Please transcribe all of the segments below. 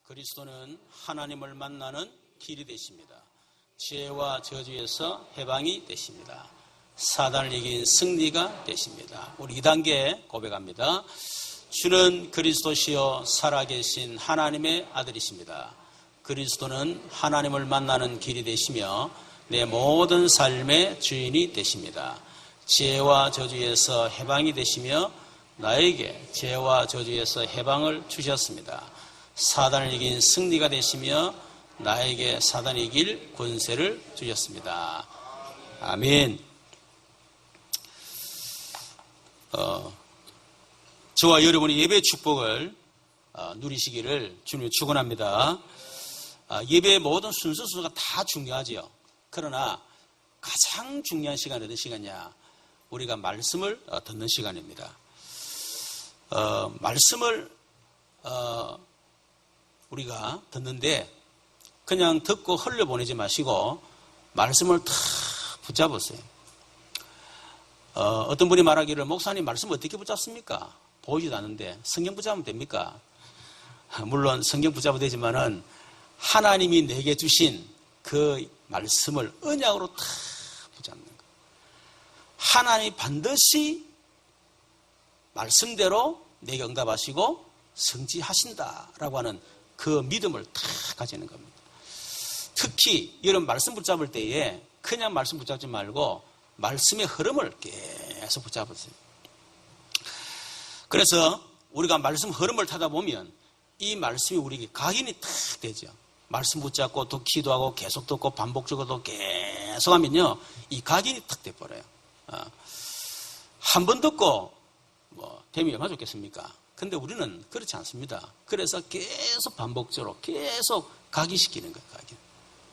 그리스도는 하나님을 만나는 길이 되십니다. 죄와 저주에서 해방이 되십니다. 사단을 이긴 승리가 되십니다. 우리 2단계 고백합니다. 주는 그리스도시요 살아계신 하나님의 아들이십니다. 그리스도는 하나님을 만나는 길이 되시며 내 모든 삶의 주인이 되십니다. 죄와 저주에서 해방이 되시며 나에게 죄와 저주에서 해방을 주셨습니다. 사단을 이긴 승리가 되시며 나에게 사단을 이길 권세를 주셨습니다. 아멘. 저와 여러분이 예배 축복을 누리시기를 주님 축원합니다. 예배의 모든 순서가 다 중요하지요. 그러나 가장 중요한 시간이 어떤 시간이냐? 우리가 말씀을 듣는 시간입니다. 말씀을 우리가 듣는데 그냥 듣고 흘려보내지 마시고 말씀을 다 붙잡으세요. 어떤 분이 말하기를 목사님 말씀 어떻게 붙잡습니까? 보이지도 않는데 성경 붙잡으면 됩니까? 물론 성경 붙잡아도 되지만은 하나님이 내게 주신 그 말씀을 언약으로 다 붙잡는 거예요. 하나님이 반드시 말씀대로 내게 응답하시고 성취하신다라고 하는 그 믿음을 다 가지는 겁니다. 특히 이런 말씀 붙잡을 때에 그냥 말씀 붙잡지 말고 말씀의 흐름을 계속 붙잡으세요. 그래서 우리가 말씀 흐름을 타다 보면 이 말씀이 우리에게 각인이 딱 되죠. 말씀 붙잡고 또 기도하고 계속 듣고 반복적으로 계속 하면요 이 각인이 탁 돼버려요. 한 번 듣고 되면 얼마나 좋겠습니까? 근데 우리는 그렇지 않습니다. 그래서 계속 반복적으로 계속 각인시키는 거예요. 각인.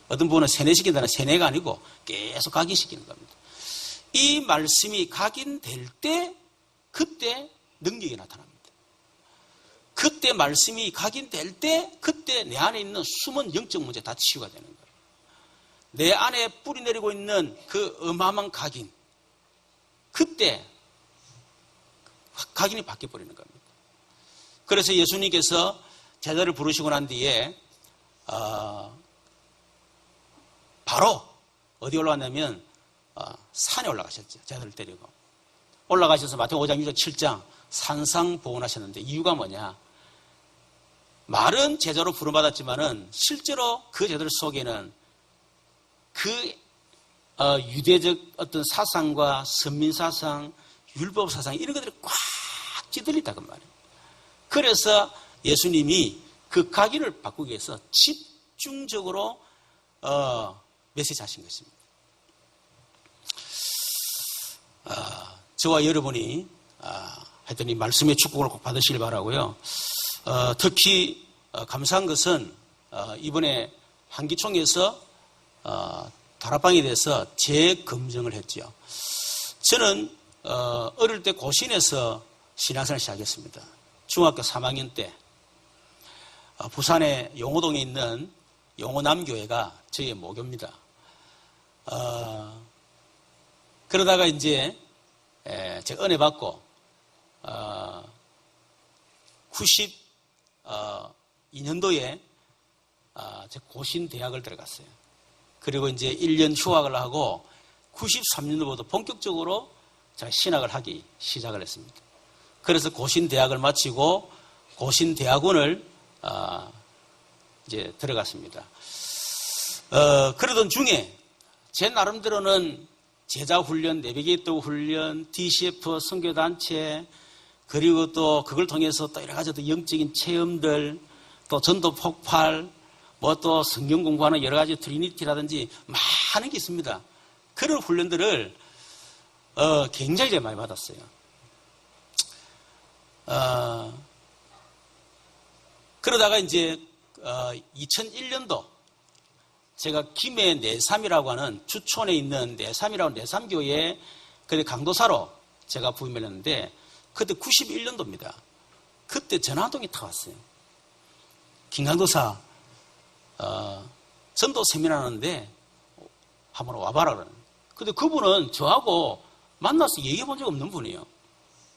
어떤 분은 세뇌시킨다는 세뇌가 아니고 계속 각인시키는 겁니다. 이 말씀이 각인될 때 그때 능력이 나타납니다. 그때 말씀이 각인될 때 그때 내 안에 있는 숨은 영적 문제 다 치유가 되는 거예요. 내 안에 뿌리내리고 있는 그 어마어마한 각인 그때 각인이 바뀌어버리는 겁니다. 그래서 예수님께서 제자를 부르시고 난 뒤에 바로 어디 올라갔냐면 산에 올라가셨죠. 제자를 데리고 올라가셔서 마태복음 5장 6절 7장 산상보훈하셨는데 이유가 뭐냐? 말은 제자로 부름받았지만은 실제로 그 제자들 속에는 그 유대적 어떤 사상과 선민사상, 율법사상 이런 것들이 꽉 찌들리다 그 말이에요. 그래서 예수님이 그 각인을 바꾸기 위해서 집중적으로 메시지 하신 것입니다. 저와 여러분이 하여튼 이 말씀의 축복을 꼭 받으시길 바라고요. 특히 감사한 것은 이번에 한기총에서 다락방에 대해서 재검증을 했죠. 저는 어릴 때 고신에서 신앙생활을 시작했습니다. 중학교 3학년 때 부산의 용호동에 있는 용호남교회가 저희의 모교입니다. 그러다가 이제 제가 은혜 받고 92년도에 제가 고신대학을 들어갔어요. 그리고 이제 1년 휴학을 하고 93년도부터 본격적으로 제가 신학을 하기 시작을 했습니다. 그래서 고신대학을 마치고 고신대학원을 이제 들어갔습니다. 그러던 중에 제 나름대로는 제자훈련, 내비게이터 훈련, DCF 선교단체 그리고 또 그걸 통해서 또 여러 가지 또 영적인 체험들 또 전도 폭발 뭐 또 성경 공부하는 여러 가지 트리니티라든지 많은 게 있습니다. 그런 훈련들을 굉장히 제가 많이 받았어요. 그러다가 이제 2001년도 제가 김해 내삼이라고 하는 주촌에 있는 내삼이라고 내삼교회 강도사로 제가 부임을 했는데 그때 91년도입니다. 그때 전화 한 통이 다 왔어요. 김강도사 전도 세미나 하는데 한번 와봐라 그러는. 근데 그분은 저하고 만나서 얘기해 본 적 없는 분이에요.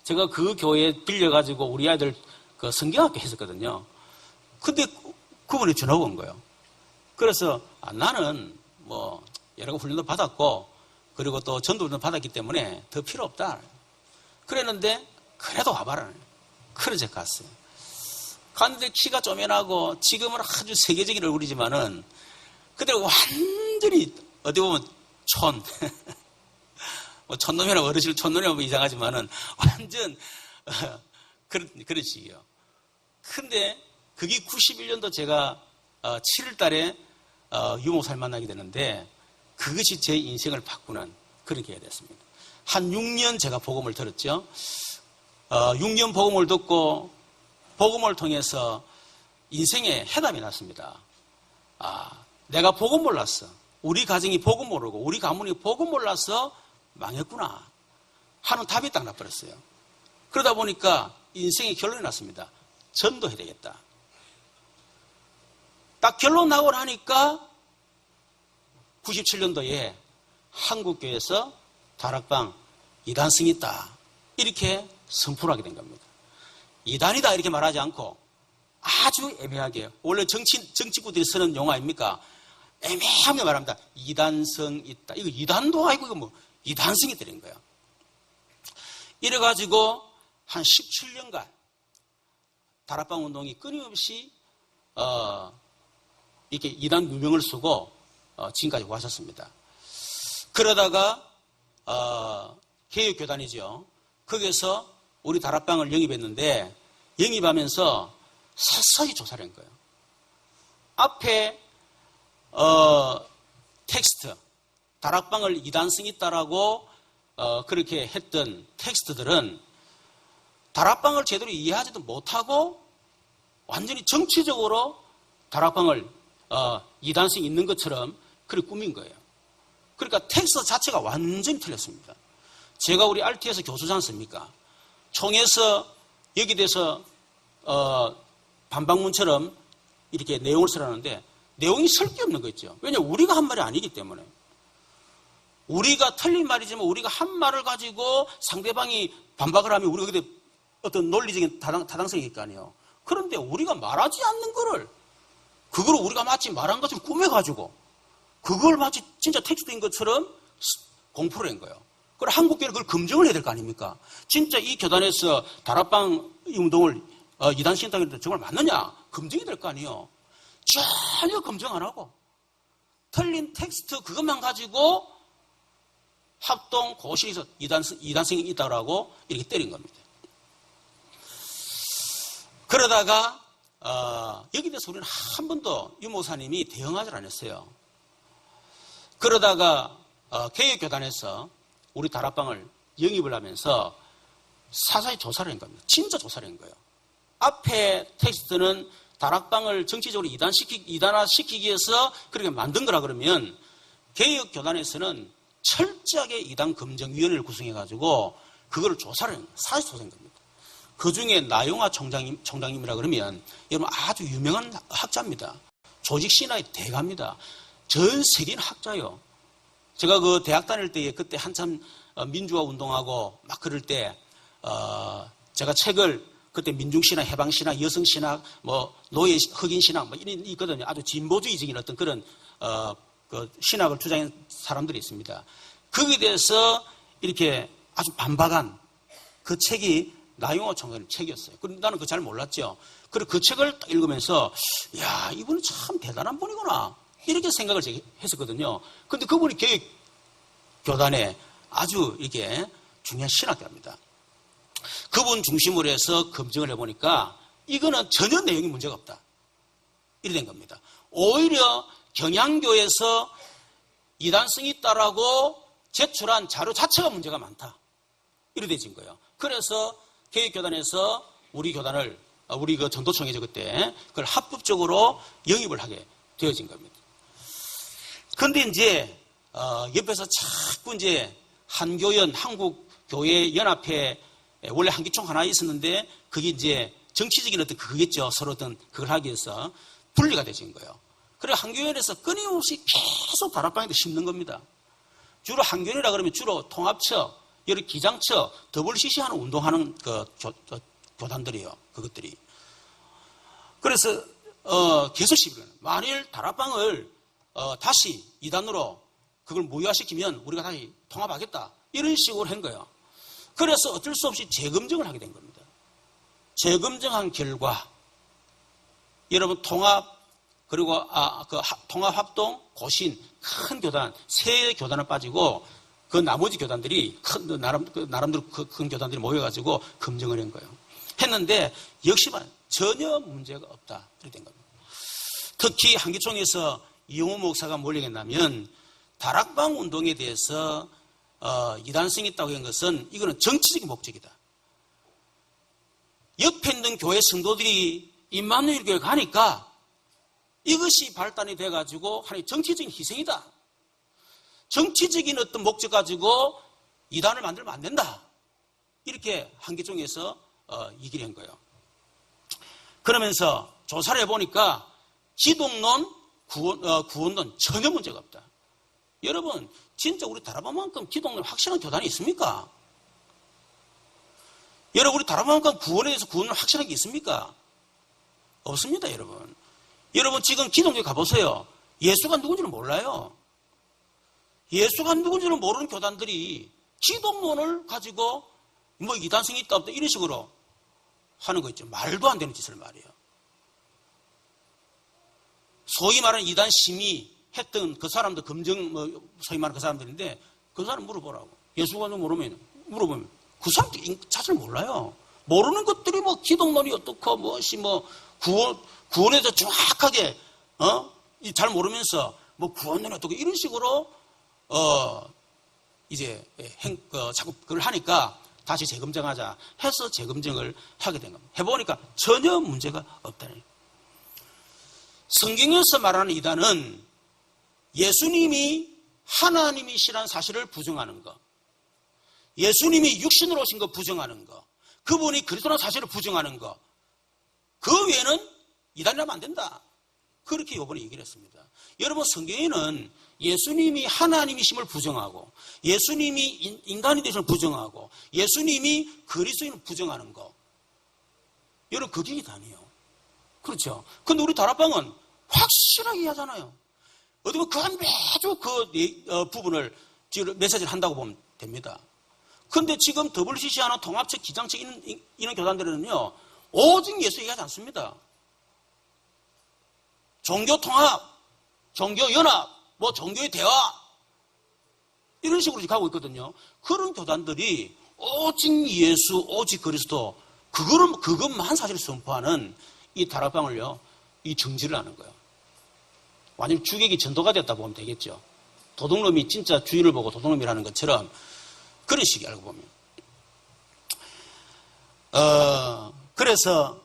제가 그 교회에 빌려가지고 우리 아이들 그 성경학교 했었거든요. 근데 그분이 전화가 온 거예요. 그래서 나는 뭐 여러 가지 훈련도 받았고 그리고 또 전도도 받았기 때문에 더 필요 없다. 그랬는데 그래도 와봐라. 그래서 갔어요. 갔는데 키가 쪼매나고 지금은 아주 세계적인 얼굴이지만은 그때 완전히 어디 보면 뭐 촌놈이나 어르신 촌놈이라고 이상하지만은 완전 그런 식이에요. 근데 그게 91년도 제가 7월 달에 유목사를 만나게 되는데 그것이 제 인생을 바꾸는 그런 계기가 됐습니다. 한 6년 제가 복음을 들었죠. 6년 복음을 듣고 복음을 통해서 인생에 해답이 났습니다. 내가 복음 몰랐어. 우리 가정이 복음 모르고 우리 가문이 복음 몰라서 망했구나 하는 답이 딱 나버렸어요. 그러다 보니까 인생의 결론이 났습니다. 전도해야 되겠다. 딱 결론 나고 나니까 97년도에 한국교회에서 다락방 이단성이 있다. 이렇게 선포를 하게 된 겁니다. 이단이다 이렇게 말하지 않고 아주 애매하게, 원래 정치구들이 쓰는 용어 아닙니까? 애매하게 말합니다. 이단성 있다. 이거 이단도 아니고 이거 뭐 이단성이 들인 거예요. 이래가지고 한 17년간 다락방 운동이 끊임없이 이렇게 이단 유명을 쓰고 지금까지 와셨습니다. 그러다가 개혁교단이죠. 거기서 우리 다락방을 영입했는데 영입하면서 서서히 조사를 한 거예요. 앞에 텍스트, 다락방을 이단성이 있다라고 그렇게 했던 텍스트들은 다락방을 제대로 이해하지도 못하고 완전히 정치적으로 다락방을 이단성이 있는 것처럼 그렇게 꾸민 거예요. 그러니까 텍스트 자체가 완전히 틀렸습니다. 제가 우리 RT에서 교수지 않습니까? 총에서 여기 대해서 반박문처럼 이렇게 내용을 쓰라는데 내용이 쓸 게 없는 거 있죠. 왜냐하면 우리가 한 말이 아니기 때문에. 우리가 틀린 말이지만 우리가 한 말을 가지고 상대방이 반박을 하면 우리가 그때 어떤 논리적인 타당성이 있을 거 아니에요. 그런데 우리가 말하지 않는 거를 그걸 우리가 마치 말한 것처럼 꾸며가지고 그걸 마치 진짜 텍스트인 것처럼 공포를 한 거예요. 그럼 한국교회는 그걸 검증을 해야 될 거 아닙니까? 진짜 이 교단에서 다락방 운동을 이단시킨다고 했는데 정말 맞느냐? 검증이 될 거 아니에요. 전혀 검증 안 하고 틀린 텍스트 그것만 가지고 합동 고시에서 이단성이 있다고 이렇게 때린 겁니다. 그러다가 여기 대해서 우리는 한 번도 유 목사님이 대응하지 않았어요. 그러다가 개혁교단에서 우리 다락방을 영입을 하면서 사사히 조사를 한 겁니다. 진짜 조사를 한 거예요. 앞에 텍스트는 다락방을 정치적으로 이단화시키기 위해서 그렇게 만든 거라 그러면 개혁교단에서는 철저하게 이단 검증위원회를 구성해가지고 그거를 조사를 한 거예요. 사실 조사한 겁니다. 그 중에 나용화 총장님이라 그러면 여러분 아주 유명한 학자입니다. 조직신화의 대가입니다. 전 세계인 학자요. 제가 그 대학 다닐 때에 그때 한참 민주화 운동하고 막 그럴 때 제가 책을 그때 민중신학, 해방신학, 여성신학, 뭐 노예 흑인신학 뭐 이런 있거든요. 아주 진보주의적인 어떤 그런 그 신학을 주장한 사람들이 있습니다. 거기에 대해서 이렇게 아주 반박한 그 책이 나용화 총장님 책이었어요. 그런데 나는 그거 잘 몰랐죠. 그리고 그 책을 딱 읽으면서 야 이분은 참 대단한 분이구나 이렇게 생각을 했었거든요. 그런데 그분이 개혁교단에 아주 이게 중요한 신학자입니다. 그분 중심으로 해서 검증을 해보니까 이거는 전혀 내용이 문제가 없다. 이렇게 된 겁니다. 오히려 경향교에서 이단성이 있다라고 제출한 자료 자체가 문제가 많다. 이렇게 되진 거예요. 그래서 개혁교단에서 우리 교단을 우리 그 전도총회죠 그때 그걸 합법적으로 영입을 하게 되어진 겁니다. 그런데 이제 옆에서 자꾸 이제 한교연 한국교회연합회 원래 한기총 하나 있었는데 그게 이제 정치적인 어떤 그거겠죠. 서로 어떤 그걸 하기 위해서 분리가 되진 거예요. 그리고 한교연에서 끊임없이 계속 다락방에도 심는 겁니다. 주로 한교연이라 그러면 주로 통합처, 여러 기장처, WCC 하는 운동하는 그 교단들이에요. 그것들이. 그래서 계속 시비를 해요. 만일 다락방을 다시 이단으로 그걸 무효화시키면 우리가 다시 통합하겠다. 이런 식으로 한 거예요. 그래서 어쩔 수 없이 재검증을 하게 된 겁니다. 재검증한 결과 여러분 통합 그리고 통합합동 고신 큰 교단 세 교단을 빠지고 그 나머지 교단들이 나름대로 큰 교단들이 모여가지고 검증을 한 거예요. 했는데 역시만 전혀 문제가 없다 이렇게 된 겁니다. 특히 한기총에서 이용호 목사가 뭘 얘기했냐면 다락방 운동에 대해서 이단성이 있다고 한 것은 이거는 정치적인 목적이다. 옆에 있는 교회 성도들이 임마누엘 교회 가니까 이것이 발단이 돼가지고 하나의 정치적인 희생이다. 정치적인 어떤 목적 가지고 이단을 만들면 안 된다. 이렇게 한기총에서 얘기를 한 거예요. 그러면서 조사를 해보니까 기독론, 구원론 전혀 문제가 없다. 여러분 진짜 우리 다락방만큼 기독론 확실한 교단이 있습니까? 여러분 우리 다락방만큼 구원에 대해서 구원을 확실한 게 있습니까? 없습니다 여러분. 여러분 지금 기독교에 가보세요. 예수가 누군지를 몰라요. 예수가 누군지를 모르는 교단들이 기독론을 가지고 뭐 이단성이 있다 없다 이런 식으로 하는 거 있죠. 말도 안 되는 짓을 말이에요. 소위 말하는 이단 심의 했던 그 사람들 검증 소위 말하는 그 사람들인데 그 사람 물어보라고. 예수가 물어보면 그 사람들 자체를 몰라요. 모르는 것들이 뭐 기독론이 어떻고 무엇이 뭐 구원에 대해서 정확하게 잘 모르면서 뭐 구원론이 어떻고 이런 식으로 이제 자꾸 그걸 하니까 다시 재검증하자 해서 재검증을 하게 된 겁니다. 해보니까 전혀 문제가 없다는 거예요. 성경에서 말하는 이단은 예수님이 하나님이시라는 사실을 부정하는 것, 예수님이 육신으로 오신 거 부정하는 것, 그분이 그리스도라는 사실을 부정하는 것, 그 외에는 이단이라면 안 된다. 그렇게 이번에 얘기를 했습니다. 여러분 성경에는 예수님이 하나님이심을 부정하고 예수님이 인간이 되심을 부정하고 예수님이 그리스도인을 부정하는 거, 여러분 그게 이단이에요. 그렇죠. 근데 우리 다락방은 확실하게 하잖아요. 어디 보면 매주 그 부분을 지금 메시지를 한다고 보면 됩니다. 근데 지금 WCC 하나 통합책 기장책 이런 교단들은요 오직 예수 얘기하지 않습니다. 종교 통합, 종교 연합, 뭐 종교의 대화 이런 식으로 가고 있거든요. 그런 교단들이 오직 예수, 오직 그리스도 그것만 사실을 선포하는 이 다락방을요, 이 정지를 하는 거예요. 완전 주객이 전도가 됐다고 보면 되겠죠. 도둑놈이 진짜 주인을 보고 도둑놈이라는 것처럼 그런 식이 알고 보면. 그래서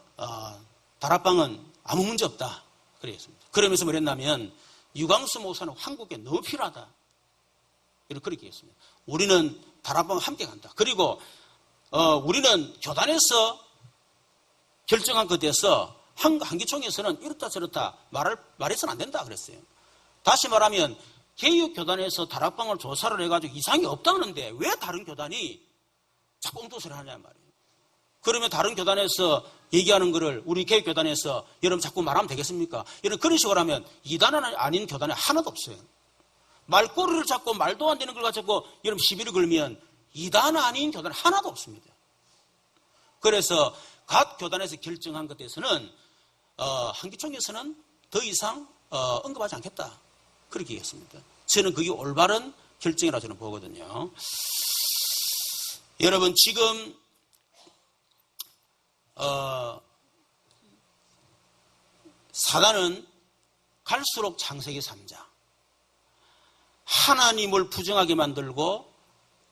다락방은 아무 문제 없다. 그랬습니다. 그러면서 뭐랬냐면 유광수 목사는 한국에 너무 필요하다. 이렇게 얘기했습니다. 우리는 다락방과 함께 간다. 그리고 우리는 교단에서 결정한 것에 대해서 한기총에서는 이렇다 저렇다 말해서는 안 된다 그랬어요. 다시 말하면 개혁교단에서 다락방을 조사를 해가지고 이상이 없다는데 왜 다른 교단이 자꾸 엉뚱소리를 하냐는 말이에요. 그러면 다른 교단에서 얘기하는 거를 우리 개혁교단에서 여러분 자꾸 말하면 되겠습니까? 여러분 그런 식으로 하면 이단은 아닌 교단이 하나도 없어요. 말꼬리를 잡고 말도 안 되는 걸 가지고 여러분 시비를 걸면 이단 아닌 교단은 하나도 없습니다. 그래서 각 교단에서 결정한 것에 대해서는 한기총에서는 더 이상 언급하지 않겠다. 그렇게 얘기했습니다. 저는 그게 올바른 결정이라고 저는 보거든요. 여러분 지금 사단은 갈수록 창세기 3장 하나님을 부정하게 만들고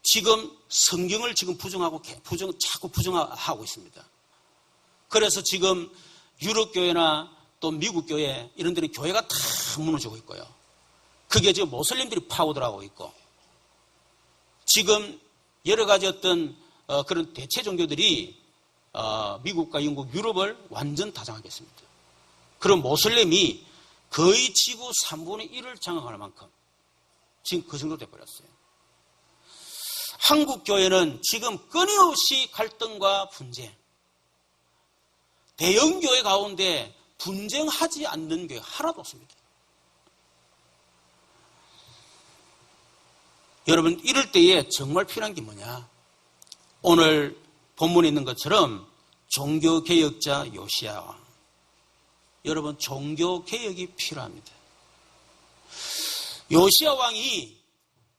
지금 성경을 지금 자꾸 부정하고 있습니다. 그래서 지금 유럽 교회나 또 미국 교회 이런 데는 교회가 다 무너지고 있고요. 그게 지금 모슬림들이 파고들어가고 있고 지금 여러 가지 어떤 그런 대체 종교들이 미국과 영국, 유럽을 완전 다장하겠습니다. 그럼 모슬림이 거의 지구 3분의 1을 장악할 만큼 지금 그 정도 돼버렸어요. 한국 교회는 지금 끊임없이 갈등과 분쟁, 대형 교회 가운데 분쟁하지 않는 교회 하나도 없습니다. 여러분, 이럴 때에 정말 필요한 게 뭐냐? 오늘 본문에 있는 것처럼 종교개혁자 요시야 왕. 여러분, 종교개혁이 필요합니다. 요시야 왕이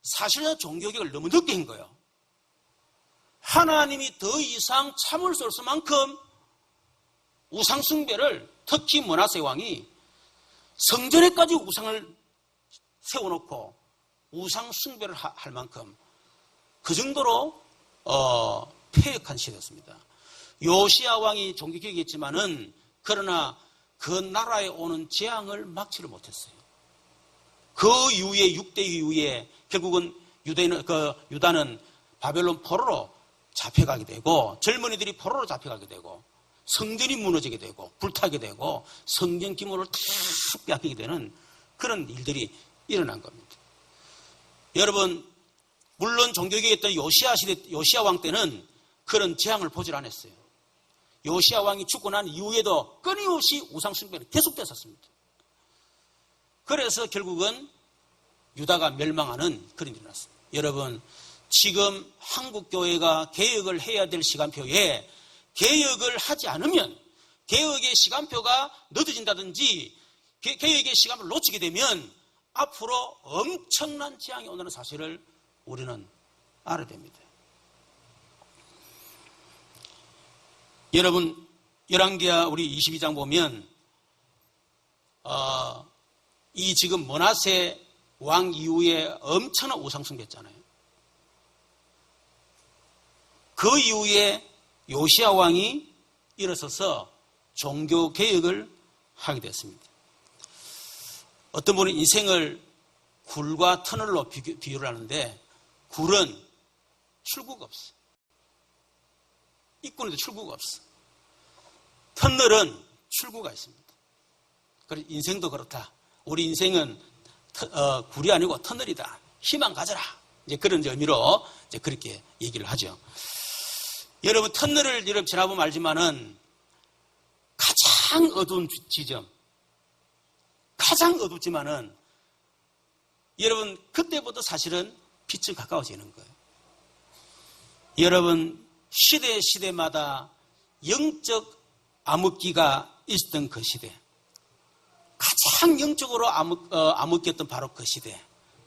사실은 종교개혁을 너무 늦게 한 거예요. 하나님이 더 이상 참을 수 없을 만큼 우상숭배를, 특히 므낫세 왕이 성전에까지 우상을 세워놓고 우상숭배를 할 만큼 그 정도로 폐역한 시대였습니다. 요시야 왕이 종교개혁했지만은 그러나 그 나라에 오는 재앙을 막지를 못했어요. 그 이후에 6대 이후에 결국은 유다는 바벨론 포로로 잡혀가게 되고 젊은이들이 포로로 잡혀가게 되고 성전이 무너지게 되고 불타게 되고 성전 기물을 다 빼앗기게 되는 그런 일들이 일어난 겁니다. 여러분, 물론 종교개혁했던 요시야 왕 때는 그런 재앙을 보질 않았어요. 요시야 왕이 죽고 난 이후에도 끊임없이 우상숭배는 계속됐었습니다. 그래서 결국은 유다가 멸망하는 그런 일이 났습니다. 여러분, 지금 한국교회가 개혁을 해야 될 시간표에 개혁을 하지 않으면 개혁의 시간표가 늦어진다든지 개혁의 시간을 놓치게 되면 앞으로 엄청난 재앙이 온다는 사실을 우리는 알아야 됩니다. 여러분, 열왕기하 우리 22장 보면 이 지금 므낫세 왕 이후에 엄청난 우상숭배했잖아요. 그 이후에 요시야 왕이 일어서서 종교개혁을 하게 됐습니다. 어떤 분은 인생을 굴과 터널로 비유를 하는데 굴은 출구가 없어. 입구에도 출구가 없어. 터널은 출구가 있습니다. 그래서 인생도 그렇다. 우리 인생은 굴이 아니고 터널이다. 희망 가져라. 이제 그런 의미로 이제 그렇게 얘기를 하죠. 여러분, 터널을 여러분 지나보면 알지만은 가장 어두운 지점, 가장 어둡지만은 여러분 그때부터 사실은 빛이 가까워지는 거예요. 여러분, 시대마다 영적 암흑기가 있었던 그 시대, 가장 영적으로 암흑기였던 바로 그 시대,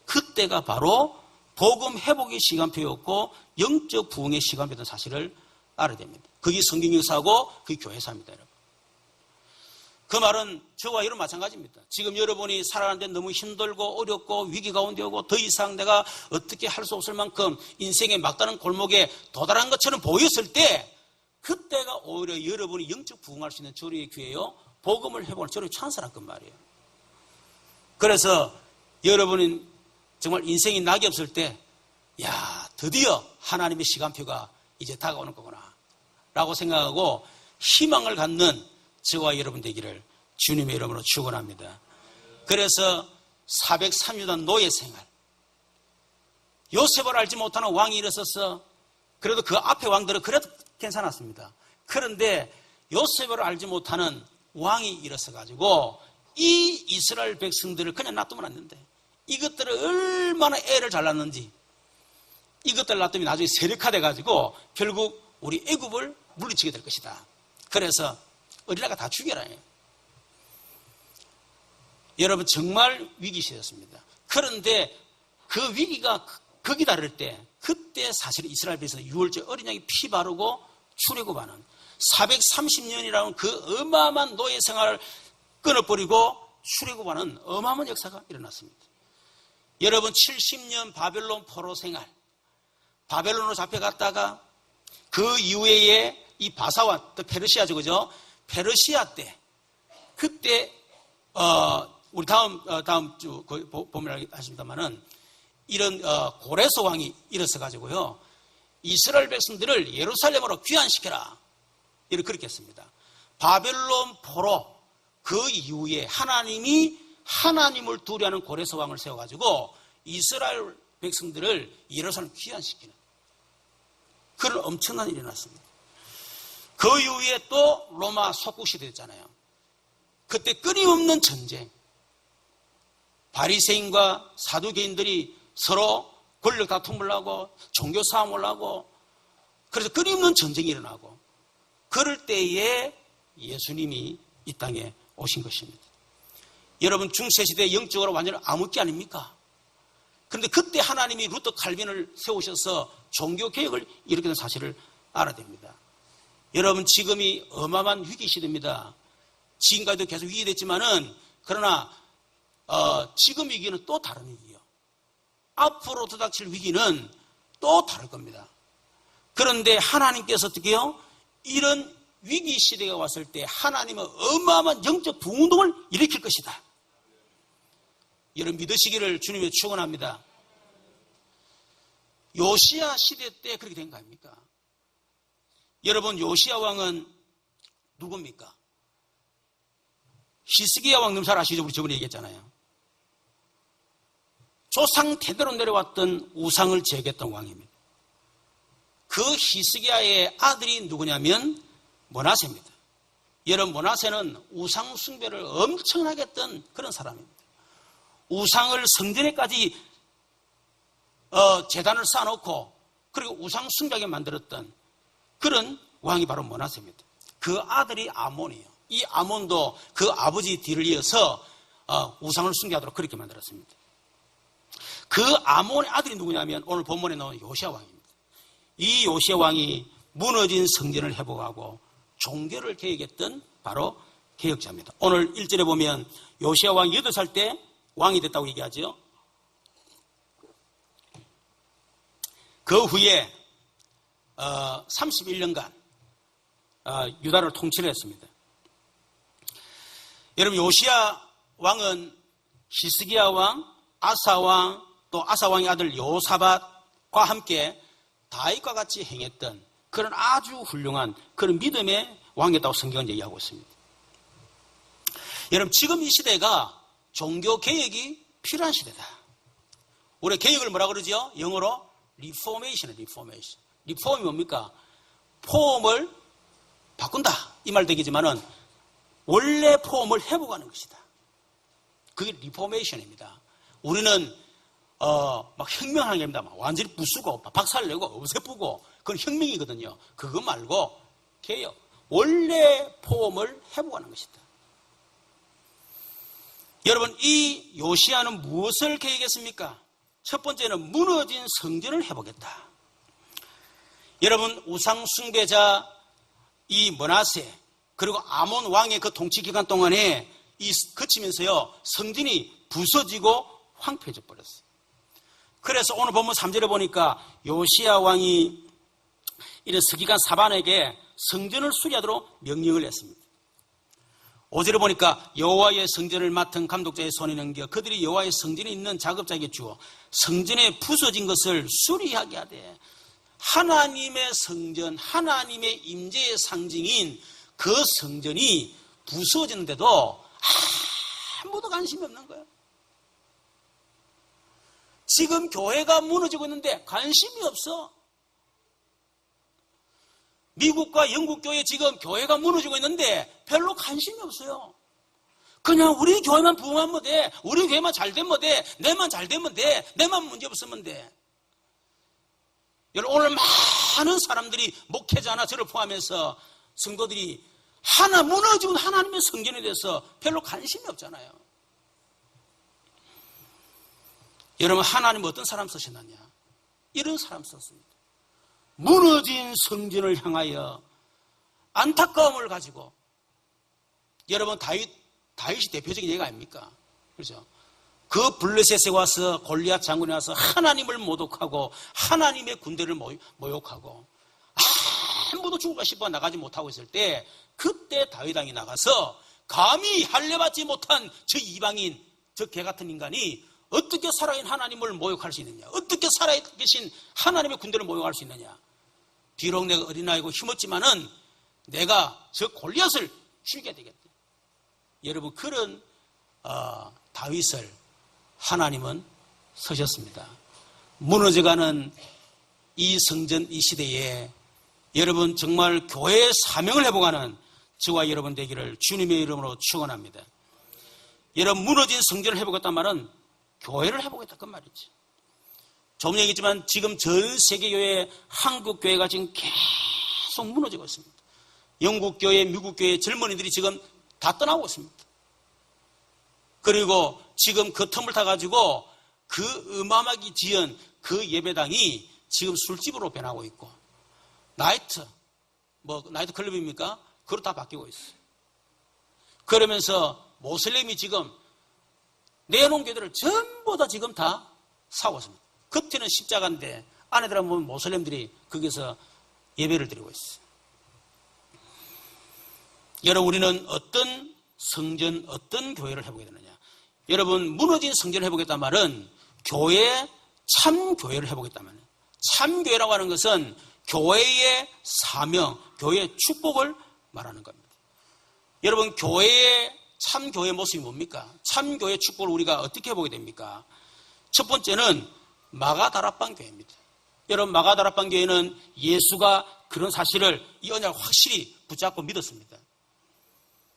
그때가 바로 복음 회복의 시간표였고 영적 부흥의 시간표였던 사실을 알아야 됩니다. 그게 성경 역사고 그게 교회사입니다, 여러분. 그 말은 저와 여러분 마찬가지입니다. 지금 여러분이 살아가는데 너무 힘들고 어렵고 위기 가운데 오고 더 이상 내가 어떻게 할 수 없을 만큼 인생의 막다른 골목에 도달한 것처럼 보였을 때 그때가 오히려 여러분이 영적 부흥할 수 있는 조리의 기회요. 복음을 회복할 조리의 찬스란 그 말이에요. 그래서 여러분은 정말 인생이 낙이 없을 때 야, 드디어 하나님의 시간표가 이제 다가오는 거구나 라고 생각하고 희망을 갖는 저와 여러분 되기를 주님의 이름으로 축원합니다. 그래서 403년 노예 생활, 요셉을 알지 못하는 왕이 일어서서 그래도 그 앞에 왕들은 그래도 괜찮았습니다. 그런데 요셉을 알지 못하는 왕이 일어서가지고 이 이스라엘 백성들을 그냥 놔두면 안 된대. 이것들을 얼마나 애를 잘랐는지 이것들 놔두면 나중에 세력화돼가지고 결국 우리 애굽을 물리치게 될 것이다. 그래서 어린아이가 다 죽여라. 여러분, 정말 위기 시대였습니다. 그런데 그 위기가 극이 다를 때 그때 사실 이스라엘 백성은 유월절 어린 양이 피 바르고 출애굽하는 430년이라는 그 어마어마한 노예 생활을 끊어버리고 출애굽하는 어마어마한 역사가 일어났습니다. 여러분, 70년 바벨론 포로 생활, 바벨론으로 잡혀갔다가 그 이후에 이 바사와 또 페르시아죠, 그죠? 페르시아 때, 그때, 우리 다음 주 보면 아십니다만은, 이런, 고레스 왕이 일어서가지고요, 이스라엘 백성들을 예루살렘으로 귀환시켜라. 이렇게 그렇게 했습니다. 바벨론 포로 그 이후에 하나님이 하나님을 두려워하는 고레스 왕을 세워가지고 이스라엘 백성들을 예루살렘 귀환시키는 그런 엄청난 일이 났습니다. 그 이후에 또 로마 속국시대 됐잖아요. 그때 끊임없는 전쟁, 바리새인과 사두개인들이 서로 권력 다툼을 하고 종교 싸움을 하고, 그래서 끊임없는 전쟁이 일어나고, 그럴 때에 예수님이 이 땅에 오신 것입니다. 여러분, 중세시대 영적으로 완전히 암흑기 아닙니까? 그런데 그때 하나님이 루터 칼빈을 세우셔서 종교개혁을 일으키는 사실을 알아야 됩니다. 여러분, 지금이 어마어마한 위기 시대입니다. 지금까지도 계속 위기됐지만은, 그러나 지금 위기는 또 다른 위기예요. 앞으로 도닥칠 위기는 또 다를 겁니다. 그런데 하나님께서 어떻게 해요? 이런 위기 시대가 왔을 때 하나님은 어마어마한 영적 부운동을 일으킬 것이다. 여러분, 믿으시기를 주님의 축원합니다. 요시야 시대 때 그렇게 된 거 아닙니까? 여러분, 요시야 왕은 누굽니까? 히스기야 왕님 잘 아시죠? 우리 저번에 얘기했잖아요. 조상 대대로 내려왔던 우상을 제거했던 왕입니다. 그 히스기야의 아들이 누구냐면 므낫세입니다. 여러분, 므낫세는 우상 숭배를 엄청나게 했던 그런 사람입니다. 우상을 성전에까지 제단을 쌓아놓고, 그리고 우상 숭배하게 만들었던 그런 왕이 바로 므낫세입니다. 그 아들이 아몬이에요. 이 아몬도 그 아버지 뒤를 이어서 우상을 숭배하도록 그렇게 만들었습니다. 그 아몬의 아들이 누구냐면 오늘 본문에 나온 요시야 왕입니다. 이 요시야 왕이 무너진 성전을 회복하고 종교를 개혁했던 바로 개혁자입니다. 오늘 1절에 보면 요시야 왕이 8살 때 왕이 됐다고 얘기하죠. 그 후에 31년간 유다를 통치를 했습니다. 여러분, 요시야 왕은 히스기야 왕, 아사 왕, 또 아사 왕의 아들 여호사밧과 함께 다윗과 같이 행했던 그런 아주 훌륭한 그런 믿음의 왕이었다고 성경은 얘기하고 있습니다. 여러분, 지금 이 시대가 종교 개혁이 필요한 시대다. 우리 개혁을 뭐라 그러죠? 영어로 리포메이션이에요. 리포메이션. 리폼이 뭡니까? 폼을 바꾼다, 이 말 되겠지만은 원래 폼을 회복하는 것이다. 그게 리포메이션입니다. 우리는 막 혁명하는 게 아닙니다. 막 완전히 부수고 박살내고 없애쁘고 그건 혁명이거든요. 그거 말고 개혁, 원래 폼을 회복하는 것이다. 여러분, 이 요시야는 무엇을 계획했습니까? 첫 번째는 무너진 성전을 회복했다. 여러분, 우상 숭배자 이 므낫세 그리고 아몬 왕의 그 통치 기간 동안에 그치면서요, 성전이 부서지고 황폐해져 버렸어요. 그래서 오늘 본문 3절에 보니까 요시야 왕이 이런 서기관 사반에게 성전을 수리하도록 명령을 했습니다. 5절에 보니까 여호와의 성전을 맡은 감독자의 손에 넘겨 그들이 여호와의 성전에 있는 작업자에게 주어 성전에 부서진 것을 수리하게 하되, 하나님의 성전, 하나님의 임재의 상징인 그 성전이 부서지는데도 아무도 관심이 없는 거예요. 지금 교회가 무너지고 있는데 관심이 없어. 미국과 영국 교회 지금 교회가 무너지고 있는데 별로 관심이 없어요. 그냥 우리 교회만 부흥하면 돼. 우리 교회만 잘 되면 돼. 내만 잘 되면 돼. 내만 문제 없으면 돼. 여러분, 오늘 많은 사람들이 목회자나 저를 포함해서 성도들이 하나 무너지고 하나님의 성전에 대해서 별로 관심이 없잖아요. 여러분, 하나님 어떤 사람 쓰셨느냐? 이런 사람 썼습니다. 무너진 성전을 향하여 안타까움을 가지고, 여러분, 다윗이 대표적인 예가 아닙니까? 그렇죠? 그 블레셋에 와서 골리앗 장군이 와서 하나님을 모독하고 하나님의 군대를 모욕하고 아무도 죽을까 싶어 나가지 못하고 있을 때, 그때 다윗 왕이 나가서 감히 할례받지 못한 저 이방인, 저 개 같은 인간이 어떻게 살아있는 하나님을 모욕할 수 있느냐? 어떻게 살아계신 하나님의 군대를 모욕할 수 있느냐? 비록 내가 어린아이고 힘없지만은 내가 저 골리앗을 죽여야 되겠다. 여러분, 그런 다윗을 하나님은 서셨습니다. 무너져가는 이 성전 이 시대에 여러분, 정말 교회의 사명을 회복하는 저와 여러분 되기를 주님의 이름으로 축원합니다. 여러분, 무너진 성전을 회복했단 말은 교회를 회복했다 그 말이지. 좀 얘기했지만 지금 전 세계 교회, 한국 교회가 지금 계속 무너지고 있습니다. 영국 교회, 미국 교회 젊은이들이 지금 다 떠나고 있습니다. 그리고 지금 그 틈을 타가지고 그 어마어마하게 지은 그 예배당이 지금 술집으로 변하고 있고, 나이트 클럽입니까? 그로 다 바뀌고 있어요. 그러면서 모슬렘이 지금 내놓은 교회들을 전부 다 지금 다 사고 있습니다. 겉에는 십자가인데 안에 들어가면 모슬렘들이 거기서 예배를 드리고 있어요. 여러분, 우리는 어떤 성전, 어떤 교회를 회복해야 되느냐? 여러분, 무너진 성전을 회복했단 말은 교회, 참 교회를 회복했단 말이에요. 참 교회라고 하는 것은 교회의 사명, 교회의 축복을 말하는 겁니다. 여러분, 참 교회의 모습이 뭡니까? 참 교회의 축복을 우리가 어떻게 회복이 됩니까? 첫 번째는 마가다락방 교회입니다. 여러분, 마가다락방 교회는 예수가 그런 사실을, 이 언약을 확실히 붙잡고 믿었습니다.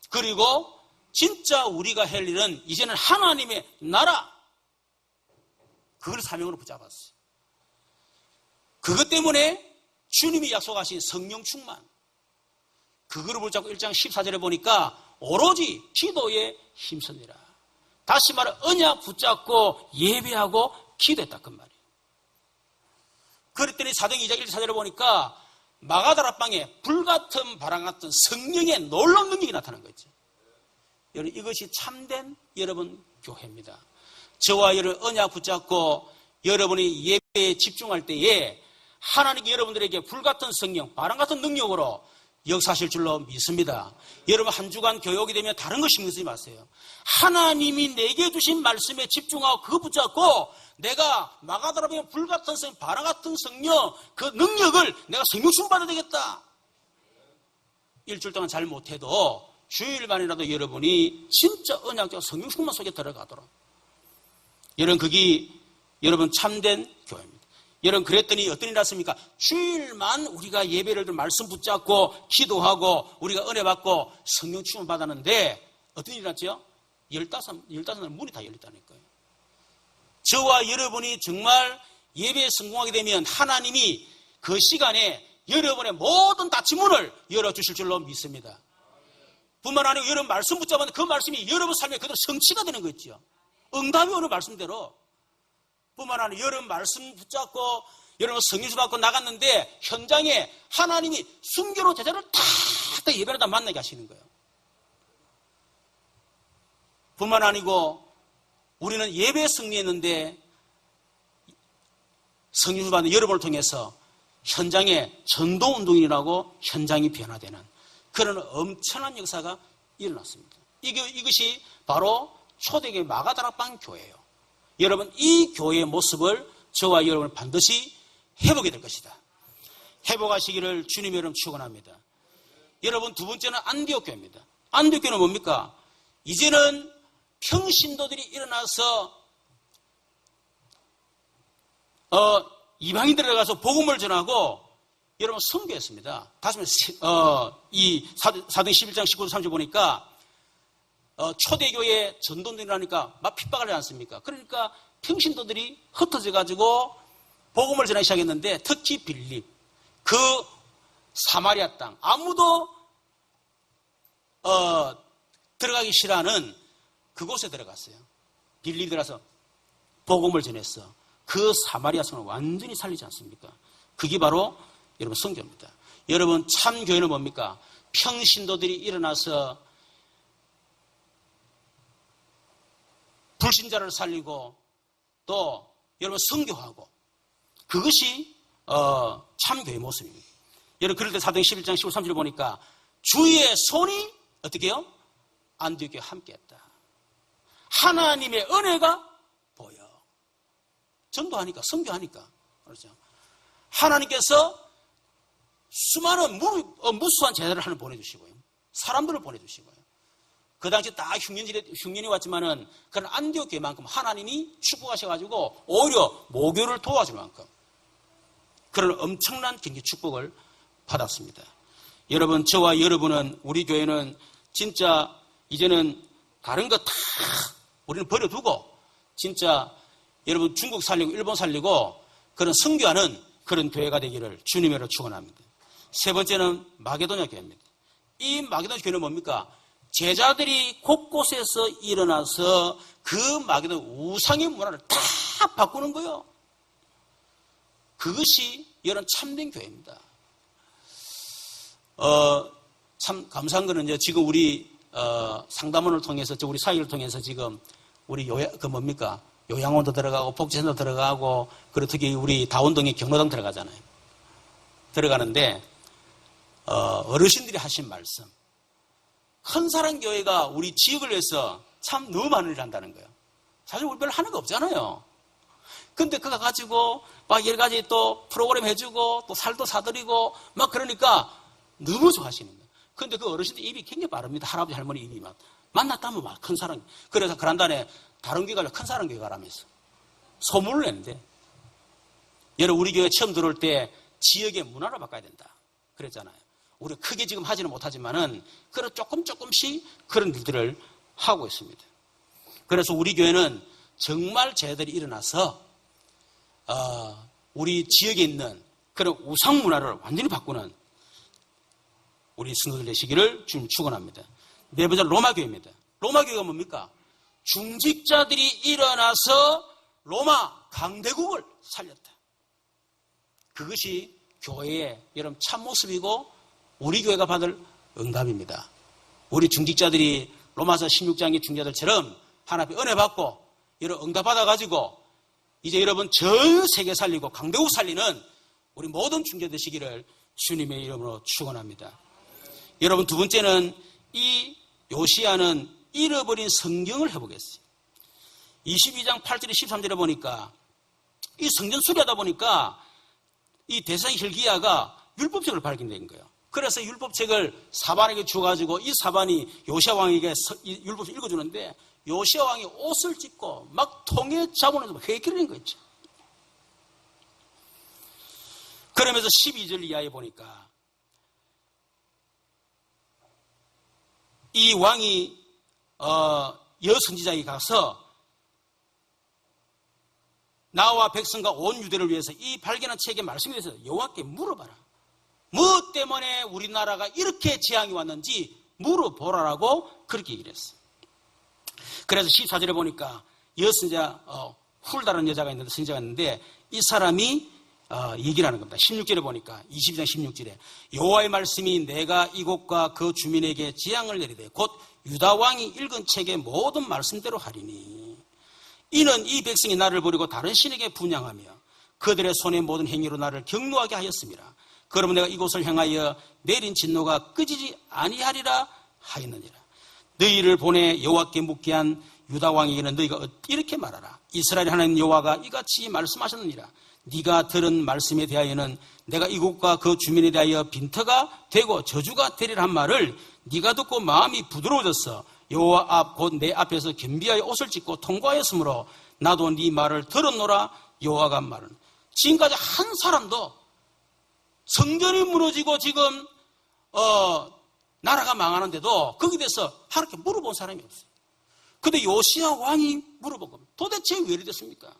그리고 진짜 우리가 할 일은 이제는 하나님의 나라, 그걸 사명으로 붙잡았어요. 그것 때문에 주님이 약속하신 성령 충만, 그거를 붙잡고 1장 14절에 보니까 오로지 기도에 힘쓰니라. 다시 말해 언약 붙잡고 예배하고 기도했다 그 말이에요. 그랬더니 사도행 2장 1절 4절에 보니까 마가다락방에 불같은 바람 같은 성령의 놀라운 능력이 나타난 거죠. 여러분, 이것이 참된 여러분 교회입니다. 저와 여러분 언약 붙잡고 여러분이 예배에 집중할 때에 하나님이 여러분들에게 불같은 성령, 바람 같은 능력으로 역사하실 줄로 믿습니다. 여러분, 한 주간 교회 오게 되면 다른 거 신경 쓰지 마세요. 하나님이 내게 주신 말씀에 집중하고 그거 붙잡고 내가 마가다락방에 불같은 성령, 바람 같은 성령, 그 능력을 내가 성령 충만 받아야 되겠다. 일주일 동안 잘 못해도 주일만이라도 여러분이 진짜 언약적 성령 충만 속에 들어가도록. 여러분, 그게 여러분 참된 교회입니다. 여러분, 그랬더니 어떤 일이 났습니까? 주일만 우리가 예배를 들 말씀 붙잡고 기도하고 우리가 은혜 받고 성령 충만 받았는데 어떤 일이 났죠? 15날 문이 다 열렸다니까요. 저와 여러분이 정말 예배에 성공하게 되면 하나님이 그 시간에 여러분의 모든 닫힌 문을 열어주실 줄로 믿습니다. 뿐만 아니라 여러분 말씀 붙잡았는데 그 말씀이 여러분 삶에 그대로 성취가 되는 거 있죠. 응답이 오는 말씀대로. 뿐만 아니라 여러분 말씀 붙잡고 여러분 성령 받고 나갔는데 현장에 하나님이 순교로 제자를 다 예배하다 만나게 하시는 거예요. 뿐만 아니고 우리는 예배에 승리했는데 성령 받는 여러분을 통해서 현장에 전도운동이라고 현장이 변화되는 그런 엄청난 역사가 일어났습니다. 이것이 바로 초대교회 마가다락방 교회예요. 여러분, 이 교회의 모습을 저와 여러분 반드시 회복이 될 것이다. 회복하시기를 주님 여러분 축원합니다. 여러분, 두 번째는 안디옥 교회입니다. 안디옥 교회는 뭡니까? 이제는 평신도들이 일어나서 이방인들에 가서 복음을 전하고 여러분 선교했습니다. 다시 말해 이 사도행 11장 19절 30절 보니까 초대교회 전도들이라니까 막 핍박을 하지 않습니까? 그러니까 평신도들이 흩어져 가지고 복음을 전하기 시작했는데 특히 빌립, 그 사마리아 땅, 아무도 들어가기 싫어하는 그곳에 들어갔어요. 빌립 들어가서 복음을 전했어. 그 사마리아 성을 완전히 살리지 않습니까? 그게 바로 여러분 선교입니다. 여러분, 참 교회는 뭡니까? 평신도들이 일어나서 불신자를 살리고 또 여러분 선교하고, 그것이 참 교회의 모습입니다. 여러분, 그럴 때 사도행 11장 15, 30절 보니까 주의 손이 어떻게 해요? 안디옥에 함께했다. 하나님의 은혜가 보여. 전도하니까, 선교하니까. 그렇죠. 하나님께서 수많은 무수한 제자를 하나 보내주시고요. 사람들을 보내주시고요. 그 당시 다 흉년이 왔지만은 그런 안디옥 교회만큼 하나님이 축복하셔가지고 오히려 모교를 도와줄 만큼 그런 엄청난 경기 축복을 받았습니다. 여러분, 저와 여러분은, 우리 교회는 진짜 이제는 다른 거 다 우리는 버려두고 진짜 여러분 중국 살리고 일본 살리고 그런 선교하는 그런 교회가 되기를 주님으로 축원합니다. 세 번째는 마게도냐 교회입니다. 이 마게도냐 교회는 뭡니까? 제자들이 곳곳에서 일어나서 그 마게도냐 우상의 문화를 다 바꾸는 거예요. 그것이 여러분 참된 교회입니다. 참 감사한 거는요, 지금 우리 상담원을 통해서, 우리 사회를 통해서 지금 우리 요양원도 들어가고 복지센터 들어가고, 그리고 특히 우리 다운동에 경로당 들어가잖아요. 들어가는데 어르신들이 하신 말씀, 큰 사랑 교회가 우리 지역을 위해서 참 너무 많은 일을 한다는 거예요. 사실 우리 별로 하는 거 없잖아요. 근데 그거 가지고 막 여러 가지 또 프로그램 해주고 또 살도 사드리고 막 그러니까 너무 좋아하시는 거예요. 근데 그 어르신들 입이 굉장히 빠릅니다. 할아버지 할머니 입이 막 만났다면 막 큰 사랑. 그래서 그란단에 다른 교회 가려 큰 사랑 교회 가라면서 소문을 냈는데, 여러분 우리 교회 처음 들어올 때 지역의 문화를 바꿔야 된다 그랬잖아요. 우리 크게 지금 하지는 못하지만은 그런 조금씩 그런 일들을 하고 있습니다. 그래서 우리 교회는 정말 제자들이 일어나서 우리 지역에 있는 그런 우상 문화를 완전히 바꾸는 우리 성도들 되시기를 주님 축원합니다. 네 번째 로마 교회입니다. 로마 교회가 뭡니까? 중직자들이 일어나서 로마 강대국을 살렸다. 그것이 교회의 여러분 참모습이고 우리 교회가 받을 응답입니다. 우리 중직자들이 로마서 16장의 중직자들처럼 하나님 은혜 받고 여러분 응답 받아가지고 이제 여러분 전 세계 살리고 강대국 살리는 우리 모든 중직자 되시기를 주님의 이름으로 축원합니다. 여러분 두 번째는 이 요시야는 잃어버린 성경을 해보겠어요. 22장 8절에 13절에 보니까 이 성전 수리하다 보니까 이 대상 hil기야가 율법책을 발견된 거예요. 그래서 율법책을 사반에게 주어가지고 이 사반이 요시야 왕에게 율법책을 읽어주는데 요시야 왕이 옷을 찢고 막 통에 잡아내서 회개를 한 거 있죠. 그러면서 12절 이하에 보니까 이 왕이 여선지자에게 가서 나와 백성과 온 유대를 위해서 이 발견한 책의 말씀에 대해서 여호와께 물어봐라. 뭐 때문에 우리나라가 이렇게 재앙이 왔는지 물어보라라고 그렇게 얘기를 했어요. 그래서 14절에 보니까 여선지자 훌다라는 여자가 있는데, 선지자가 있는데 이 사람이 얘기를 하는 겁니다. 16절에 보니까 22장 16절에 여호와의 말씀이 내가 이곳과 그 주민에게 재앙을 내리되 곧 유다 왕이 읽은 책의 모든 말씀대로 하리니 이는 이 백성이 나를 버리고 다른 신에게 분향하며 그들의 손의 모든 행위로 나를 경노하게 하였습니다. 그러면 내가 이곳을 향하여 내린 진노가 끄지지 아니하리라 하였느니라. 너희를 보내 여호와께 묻게 한 유다 왕에게는 너희가 이렇게 말하라. 이스라엘 하나님 여호와가 이같이 말씀하셨느니라. 네가 들은 말씀에 대하여는 내가 이곳과 그 주민에 대하여 빈터가 되고 저주가 되리라 한 말을 네가 듣고 마음이 부드러워졌어. 여호와 앞 곧 내 앞에서 겸비하여 옷을 찢고 통과하였으므로 나도 네 말을 들었노라. 여호와가 말은 지금까지 한 사람도 성전이 무너지고 지금 나라가 망하는데도 거기에 대해서 하나님께 물어본 사람이 없어요. 근데 요시야 왕이 물어본 겁니다. 도대체 왜 이리 됐습니까?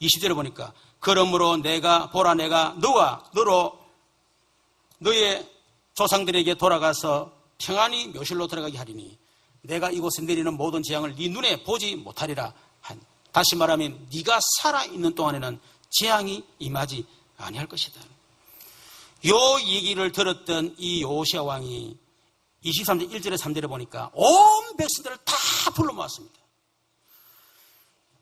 20절에 보니까 그러므로 내가 너와 너의 조상들에게 돌아가서 평안히 묘실로 들어가게 하리니 내가 이곳에 내리는 모든 재앙을 네 눈에 보지 못하리라. 다시 말하면 네가 살아있는 동안에는 재앙이 임하지 아니할 것이다. 요 얘기를 들었던 이 요시야 왕이 23절 1절에 3절에 보니까 온 백성들을 다 불러 모았습니다.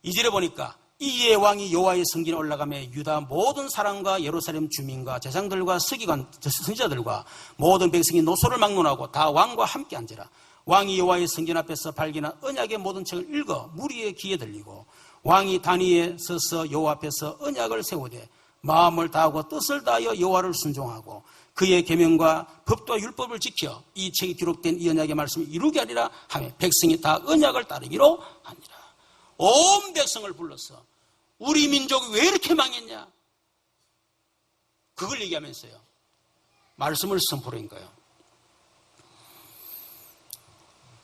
2절에 보니까 이에 왕이 여호와의 성전에 올라가며 유다 모든 사람과 예루살렘 주민과 제사장들과 서기관 선지자들과 모든 백성이 노소를 막론하고 다 왕과 함께 앉으라. 왕이 여호와의 성전 앞에서 발견한 언약의 모든 책을 읽어 무리의 귀에 들리고 왕이 단위에 서서 여호와 앞에서 언약을 세우되 마음을 다하고 뜻을 다하여 여호와를 순종하고 그의 계명과 법도와 율법을 지켜 이 책이 기록된 이 언약의 말씀을 이루게 하리라 하며 백성이 다 언약을 따르기로 하니라. 온 백성을 불러서 우리 민족이 왜 이렇게 망했냐? 그걸 얘기하면서요. 말씀을 선포한 거예요.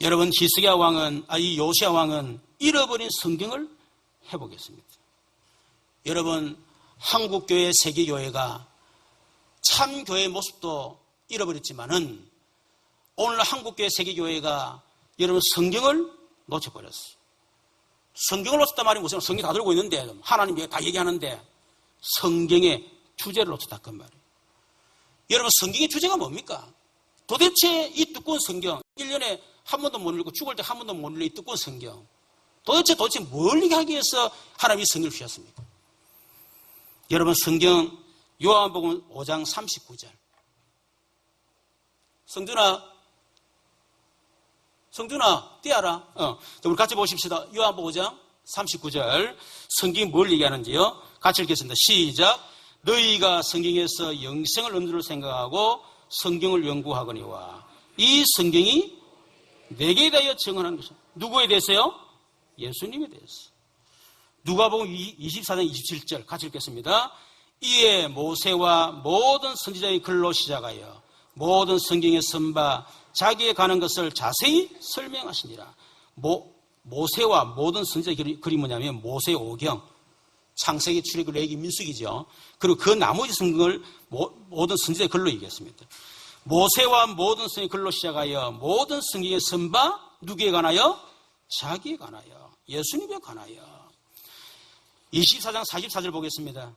여러분, 이 요시야 왕은 잃어버린 성경을 회복했습니다. 여러분, 한국교회, 세계교회가 참 교회의 모습도 잃어버렸지만은 오늘 한국교회, 세계교회가 여러분 성경을 놓쳐버렸어요. 성경을 놓쳤단 말이 무슨 성경 다 들고 있는데 하나님 다 얘기하는데 성경의 주제를 놓쳤다 그 말이에요. 여러분, 성경의 주제가 뭡니까? 도대체 이 두꺼운 성경 1년에 한 번도 못 읽고 죽을 때 한 번도 못 읽는 이 두꺼운 성경 도대체 뭘 얘기하기 위해서 하나님이 성경을 주셨습니까? 여러분, 성경 요한복음 5장 39절. 성준아, 띄어라. 우리 같이 보십시다. 요한복음 5장 39절. 성경이 뭘 얘기하는지요? 같이 읽겠습니다. 시작. 너희가 성경에서 영생을 얻는 줄 생각하고 성경을 연구하거니와 이 성경이 내게 대하여 증언하는 것은 누구에 대해서요? 예수님에 대해서. 누가복음 24장 27절 같이 읽겠습니다. 이에 모세와 모든 선지자의 글로 시작하여 모든 성경에 쓴 바 자기에 관한 것을 자세히 설명하시니라. 모세와 모든 선지자의 글이 뭐냐면 모세 오경, 창세기, 출애굽, 레위기, 민수기죠. 그리고 그 나머지 성경을 모든 선지자의 글로 얘기했습니다. 모세와 모든 성경의 글로 시작하여 모든 성경에 쓴 바 누구에 관하여? 자기에 관하여, 예수님에 관하여. 24장 44절 보겠습니다.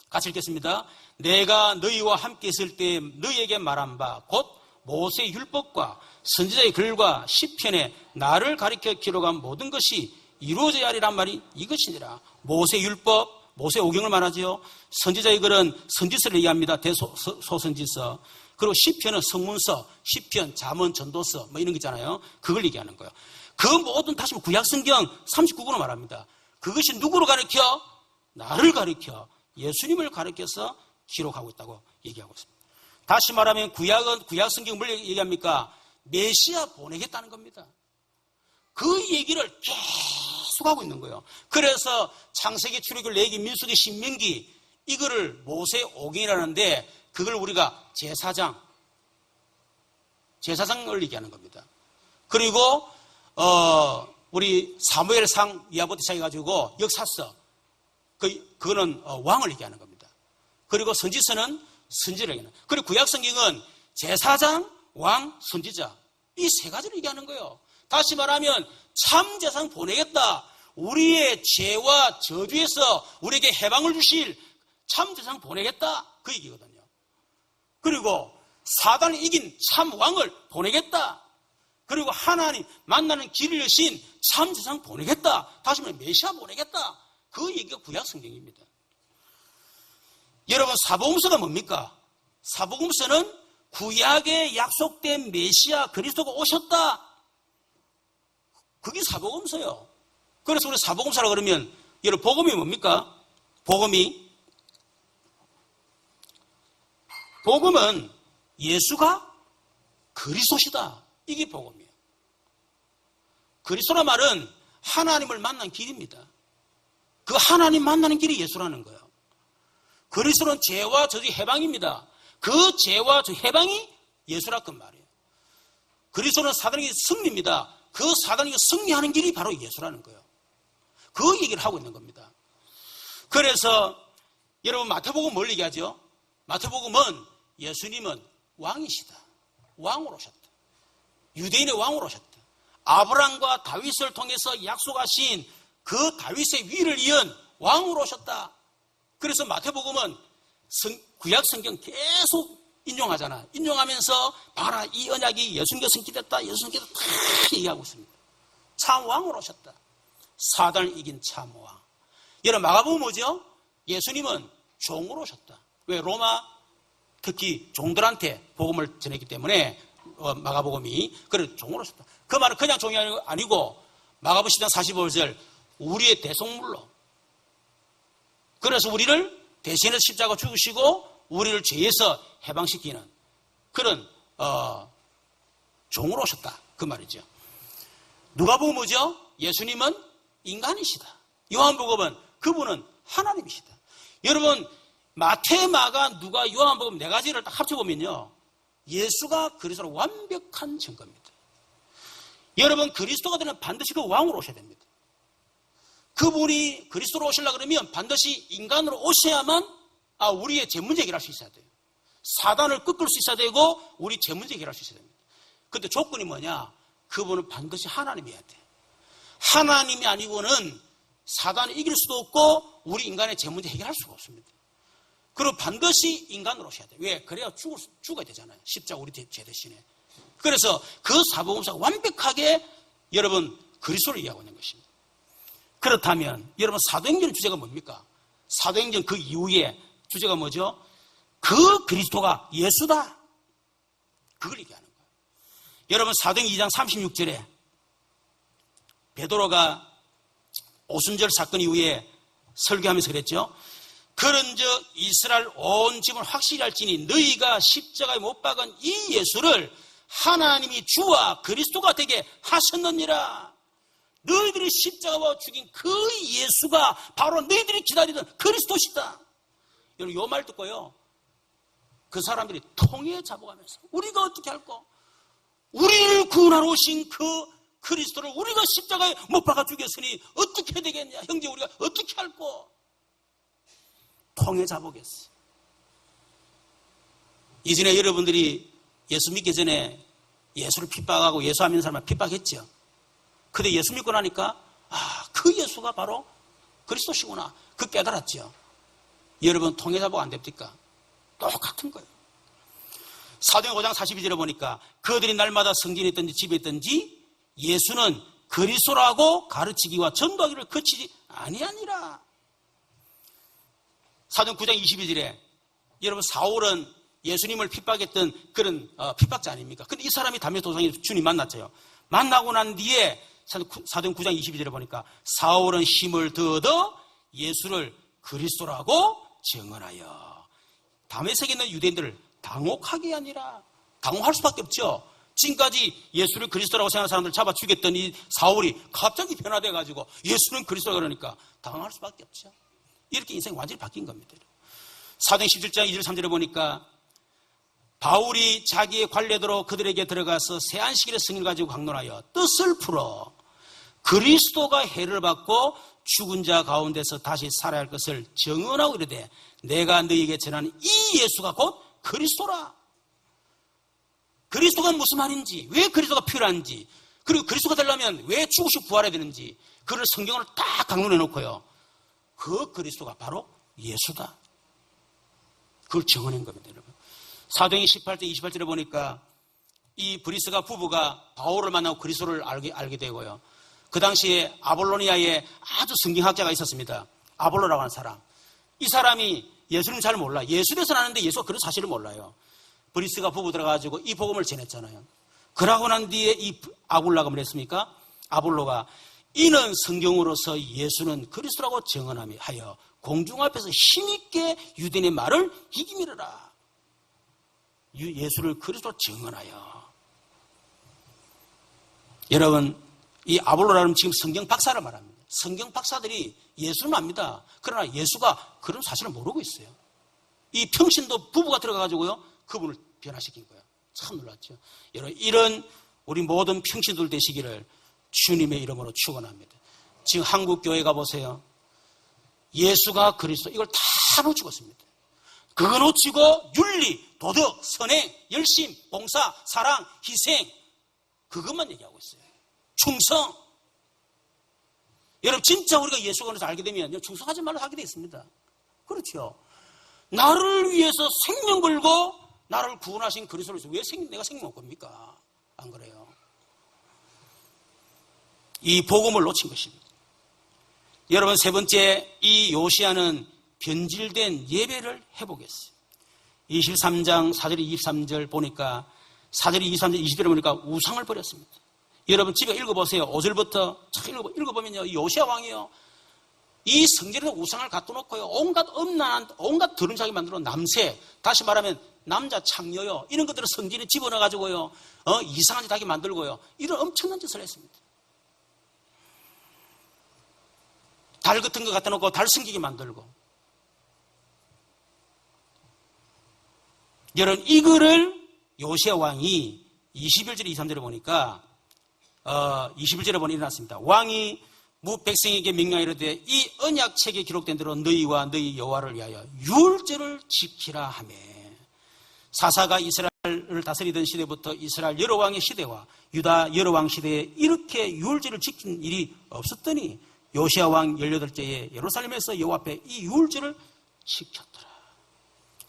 같이 읽겠습니다. 내가 너희와 함께 있을 때 너희에게 말한 바 곧 모세의 율법과 선지자의 글과 시편에 나를 가리켜 기록한 모든 것이 이루어져야 하리란 말이 이것이니라. 모세의 율법, 모세 오경을 말하지요. 선지자의 글은 선지서를 얘기합니다. 대소선지서. 그리고 시편은 성문서, 시편, 잠언, 전도서 뭐 이런 거 있잖아요. 그걸 얘기하는 거예요. 그 모든 다시 구약성경 39권을 말합니다. 그것이 누구를 가리켜? 나를 가리켜 예수님을 가리켜서 기록하고 있다고 얘기하고 있습니다. 다시 말하면 구약성경은 뭘 얘기합니까? 메시아 보내겠다는 겁니다. 그 얘기를 계속 하고 있는 거예요. 그래서 창세기, 출애굽, 레위기, 민수기, 신명기 이거를 모세 오경이라는데 그걸 우리가 제사장을 얘기하는 겁니다. 그리고 우리 사무엘상 이하부터 시작해가지고 역사서 그거는 왕을 얘기하는 겁니다. 그리고 선지서는 선지를 얘기하는 거예요. 그리고 구약성경은 제사장, 왕, 선지자 이 세 가지를 얘기하는 거예요. 다시 말하면 참 제사장 보내겠다. 우리의 죄와 저주에서 우리에게 해방을 주실 참 제사장 보내겠다. 그 얘기거든요. 그리고 사단을 이긴 참 왕을 보내겠다. 그리고 하나님 만나는 길을 여신 참 제사장 보내겠다. 다시 말하면 메시아 보내겠다. 그 얘기가 구약 성경입니다. 여러분, 사복음서가 뭡니까? 사복음서는 구약에 약속된 메시아 그리스도가 오셨다. 그게 사복음서예요. 그래서 우리 사복음서라 그러면 여러분 복음이 뭡니까? 복음은 예수가 그리스도시다. 이게 복음이에요. 그리스도란 말은 하나님을 만난 길입니다. 그 하나님 만나는 길이 예수라는 거예요. 그리스도는 죄와 저주 해방입니다. 그 죄와 저 해방이 예수라는 말이에요. 그리스도는 사단에게 승리입니다. 그 사단에게 승리하는 길이 바로 예수라는 거예요. 그 얘기를 하고 있는 겁니다. 그래서 여러분 마태복음 뭘 얘기하죠? 마태복음은 예수님은 왕이시다. 왕으로 오셨다. 유대인의 왕으로 오셨다. 아브라함과 다윗을 통해서 약속하신 그 다윗의 위를 이은 왕으로 오셨다. 그래서 마태복음은 구약 성경 계속 인용하잖아. 인용하면서 봐라 이 언약이 예수님께 성취됐다. 예수님께서 다 얘기하고 있습니다. 참 왕으로 오셨다. 사단을 이긴 참 왕. 여러분 마가복음 뭐죠? 예수님은 종으로 오셨다. 왜? 로마 특히 종들한테 복음을 전했기 때문에 마가복음이 그래 종으로 오셨다. 그 말은 그냥 종이 아니고 마가복음 10장 45절 우리의 대속물로 그래서 우리를 대신해서 십자가 죽으시고 우리를 죄에서 해방시키는 그런 종으로 오셨다. 그 말이죠. 누가복음 뭐죠? 예수님은 인간이시다. 요한복음은 그분은 하나님이시다. 여러분 마태, 마가, 누가, 요한복음 네 가지를 딱 합쳐보면요, 예수가 그리스도로 완벽한 증거입니다. 여러분, 그리스도가 되면 반드시 그 왕으로 오셔야 됩니다. 그분이 그리스도로 오시려고 그러면 반드시 인간으로 오셔야만 우리의 죄 문제 해결할 수 있어야 돼요. 사단을 꺾을 수 있어야 되고 우리 죄 문제 해결할 수 있어야 됩니다. 근데 조건이 뭐냐? 그분은 반드시 하나님이어야 돼. 하나님이 아니고는 사단을 이길 수도 없고 우리 인간의 죄 문제 해결할 수가 없습니다. 그리고 반드시 인간으로 오셔야 돼. 왜? 그래야 죽어야 되잖아요. 십자가 우리 죄 대신에. 그래서 그 사복음서가 완벽하게 여러분 그리스도를 이해하고 있는 것입니다. 그렇다면 여러분 사도행전 주제가 뭡니까? 사도행전 그 이후에 주제가 뭐죠? 그 그리스도가 예수다. 그걸 얘기하는 거예요. 여러분 사도행전 2장 36절에 베드로가 오순절 사건 이후에 설교하면서 그랬죠. 그런즉 이스라엘 온 집을 확실히 할지니 너희가 십자가에 못 박은 이 예수를 하나님이 주와 그리스도가 되게 하셨느니라. 너희들이 십자가와 죽인 그 예수가 바로 너희들이 기다리던 그리스도시다. 여러분 이 말 듣고요, 그 사람들이 통에 잡아가면서 우리가 어떻게 할까? 우리를 구원하러 오신 그 그리스도를 우리가 십자가에 못 박아 죽였으니 어떻게 되겠냐? 형제 우리가 어떻게 할까? 통에 잡으겠어. 이전에 여러분들이 예수 믿기 전에 예수를 핍박하고 예수 안 믿는 사람을 핍박했죠. 근데 예수 믿고 나니까 그 예수가 바로 그리스도시구나. 그 깨달았죠. 여러분 통해 잡고 안 됩니까? 똑같은 거예요. 사도행전 5장 42절에 보니까 그들이 날마다 성전에 있든지 집에 있든지 예수는 그리스도라고 가르치기와 전도하기를 그치지 아니하니라. 사도행전 9장 22절에 여러분 사울은 예수님을 핍박했던 그런 핍박자 아닙니까? 근데 이 사람이 담에색 도상에서 주님 만났죠. 만나고 난 뒤에 사도행전 9장 22절에 보니까 사울은 힘을 얻어 예수를 그리스도라고 증언하여 담에색에 있는 유대인들을 당혹하게 아니라 당혹할 수밖에 없죠. 지금까지 예수를 그리스도라고 생각하는 사람들 잡아 죽였던 이 사울이 갑자기 변화돼가지고 예수는 그리스도라 그러니까 당황할 수밖에 없죠. 이렇게 인생이 완전히 바뀐 겁니다. 사도행전 17장 2절 3절에 보니까 바울이 자기의 관례대로 그들에게 들어가서 새안식일의 승인을 가지고 강론하여 뜻을 풀어 그리스도가 해를 받고 죽은 자 가운데서 다시 살아야 할 것을 증언하고 이르되 내가 너희에게 전하는 이 예수가 곧 그리스도라. 그리스도가 무슨 말인지, 왜 그리스도가 필요한지, 그리고 그리스도가 되려면 왜 죽으시고 부활해야 되는지 그걸 성경을 딱 강론해 놓고요, 그 그리스도가 바로 예수다. 그걸 증언한 겁니다, 여러분. 사도행전 18장 28절에 보니까 이 브리스가 부부가 바울을 만나고 그리스도를 알게 되고요. 그 당시에 아볼로니아에 아주 성경학자가 있었습니다. 아볼로라고 하는 사람. 이 사람이 예수님 잘 몰라. 예수에 대해서는 아는데 예수가 그런 사실을 몰라요. 브리스가 부부 들어가지고 이 복음을 전했잖아요. 그러고 난 뒤에 이 아굴라가 뭐랬습니까? 아볼로가 이는 성경으로서 예수는 그리스도라고 증언하여 공중 앞에서 힘있게 유대인의 말을 이기미르라. 예수를 그리스도로 증언하여. 여러분, 이 아볼로라는 지금 성경 박사를 말합니다. 성경 박사들이 예수는 압니다. 그러나 예수가 그런 사실을 모르고 있어요. 이 평신도 부부가 들어가가지고요, 그분을 변화시킨 거예요. 참 놀랐죠. 여러분, 이런 우리 모든 평신들 되시기를 주님의 이름으로 축원합니다. 지금 한국 교회 가보세요. 예수가 그리스도, 이걸 다 놓치고 있습니다. 그거 놓치고 윤리, 도덕, 선행, 열심, 봉사, 사랑, 희생, 그것만 얘기하고 있어요. 충성. 여러분, 진짜 우리가 예수 안에서 알게 되면 충성하지 말라 하게 되어 있습니다. 그렇죠. 나를 위해서 생명 걸고 나를 구원하신 그리스도로서 왜 내가 생명 못 겁니까? 안 그래요? 이 복음을 놓친 것입니다. 여러분, 세 번째, 이 요시야는 변질된 예배를 해보겠어요. 23장 4절 23절 보니까 4절 23절 20절에 보니까 우상을 버렸습니다. 여러분 집에 읽어보세요. 5절부터 읽어보면요, 이 요시야 왕이요, 이 성전에서 우상을 갖다 놓고요, 온갖 음란한, 온갖 더러움하게 만들어 남새, 다시 말하면 남자 창녀요, 이런 것들을 성전에 집어넣어가지고요, 이상한 짓 하게 만들고요, 이런 엄청난 짓을 했습니다. 달 같은 거 갖다 놓고 달 숨기게 만들고, 여러분, 이거를 요시야 왕이 21절 23절에 보니까 21절에 보니 일어났습니다. 왕이 백성에게 명령하이르되 이 언약책에 기록된 대로 너희와 너희 여호와를 위하여 유월절을 지키라 하며, 사사가 이스라엘을 다스리던 시대부터 이스라엘 여러 왕의 시대와 유다 여러 왕 시대에 이렇게 유월절을 지킨 일이 없었더니 요시야 왕 18제에 예루살렘에서 여호와 앞에 이 유월절을 지켰더라.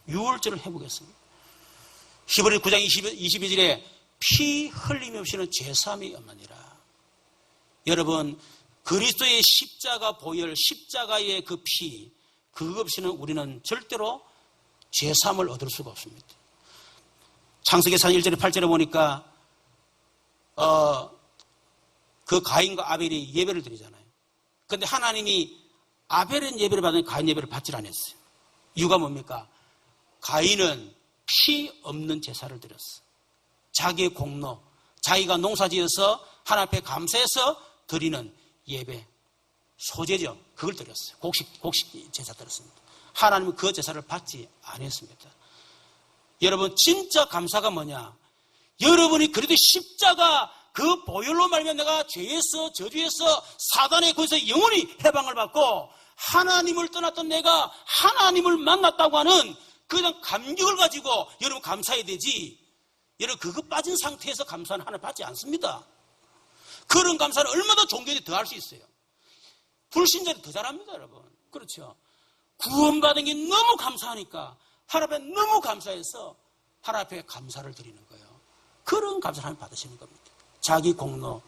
유월절을 해보겠습니다. 히브리 9장 22절에 피 흘림 없이는 죄사함이 없느니라. 여러분, 그리스도의 십자가 보혈, 십자가의 그 피, 그것 없이는 우리는 절대로 죄사함을 얻을 수가 없습니다. 창세기상 1절에 8절에 보니까 그 가인과 아벨이 예배를 드리잖아요. 그런데 하나님이 아벨은 예배를 받으니 가인 예배를 받질 않았어요. 이유가 뭡니까? 가인은 피 없는 제사를 드렸어. 자기의 공로, 자기가 농사지어서 하나님 앞에 감사해서 드리는 예배, 소제죠. 그걸 드렸어요. 곡식 제사 드렸습니다. 하나님은 그 제사를 받지 않았습니다. 여러분, 진짜 감사가 뭐냐? 여러분이 그래도 십자가 그 보혈로 말미암아 내가 죄에서, 저주에서, 사단의 거기서 영원히 해방을 받고 하나님을 떠났던 내가 하나님을 만났다고 하는 그냥 감격을 가지고 여러분 감사해야 되지. 여러분, 그거 빠진 상태에서 감사는 하나 받지 않습니다. 그런 감사는 얼마나 종교에 더 할 수 있어요. 불신자는 더 잘합니다, 여러분. 그렇죠. 구원받은 게 너무 감사하니까 하나님 앞에 너무 감사해서 하나님 앞에 감사를 드리는 거예요. 그런 감사를 하나님 받으시는 겁니다. 자기 공로,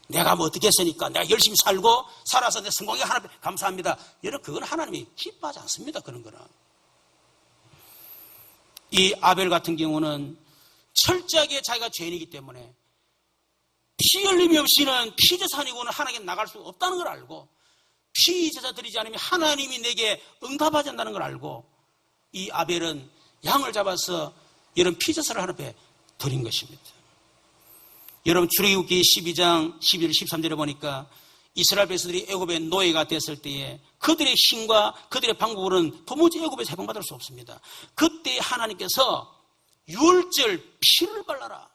내가 뭐 어떻게 했으니까 내가 열심히 살아서 내 성공에 하나님 앞에 감사합니다. 여러분, 그건 하나님이 기뻐하지 않습니다. 그런 거는. 이 아벨 같은 경우는 철저하게 자기가 죄인이기 때문에 피 흘림이 없이는 피제사니고는 하나님께 나갈 수 없다는 걸 알고, 피제사 드리지 않으면 하나님이 내게 응답하지 않는다는 걸 알고, 이 아벨은 양을 잡아서 이런 피제사를 하나님 앞에 드린 것입니다. 여러분, 출애굽기 12장 12절 13절에 보니까 이스라엘 백성들이 애굽의 노예가 됐을 때에 그들의 힘과 그들의 방법으로는 도무지 애굽에서 해방받을 수 없습니다. 그때 하나님께서 유월절 피를 발라라.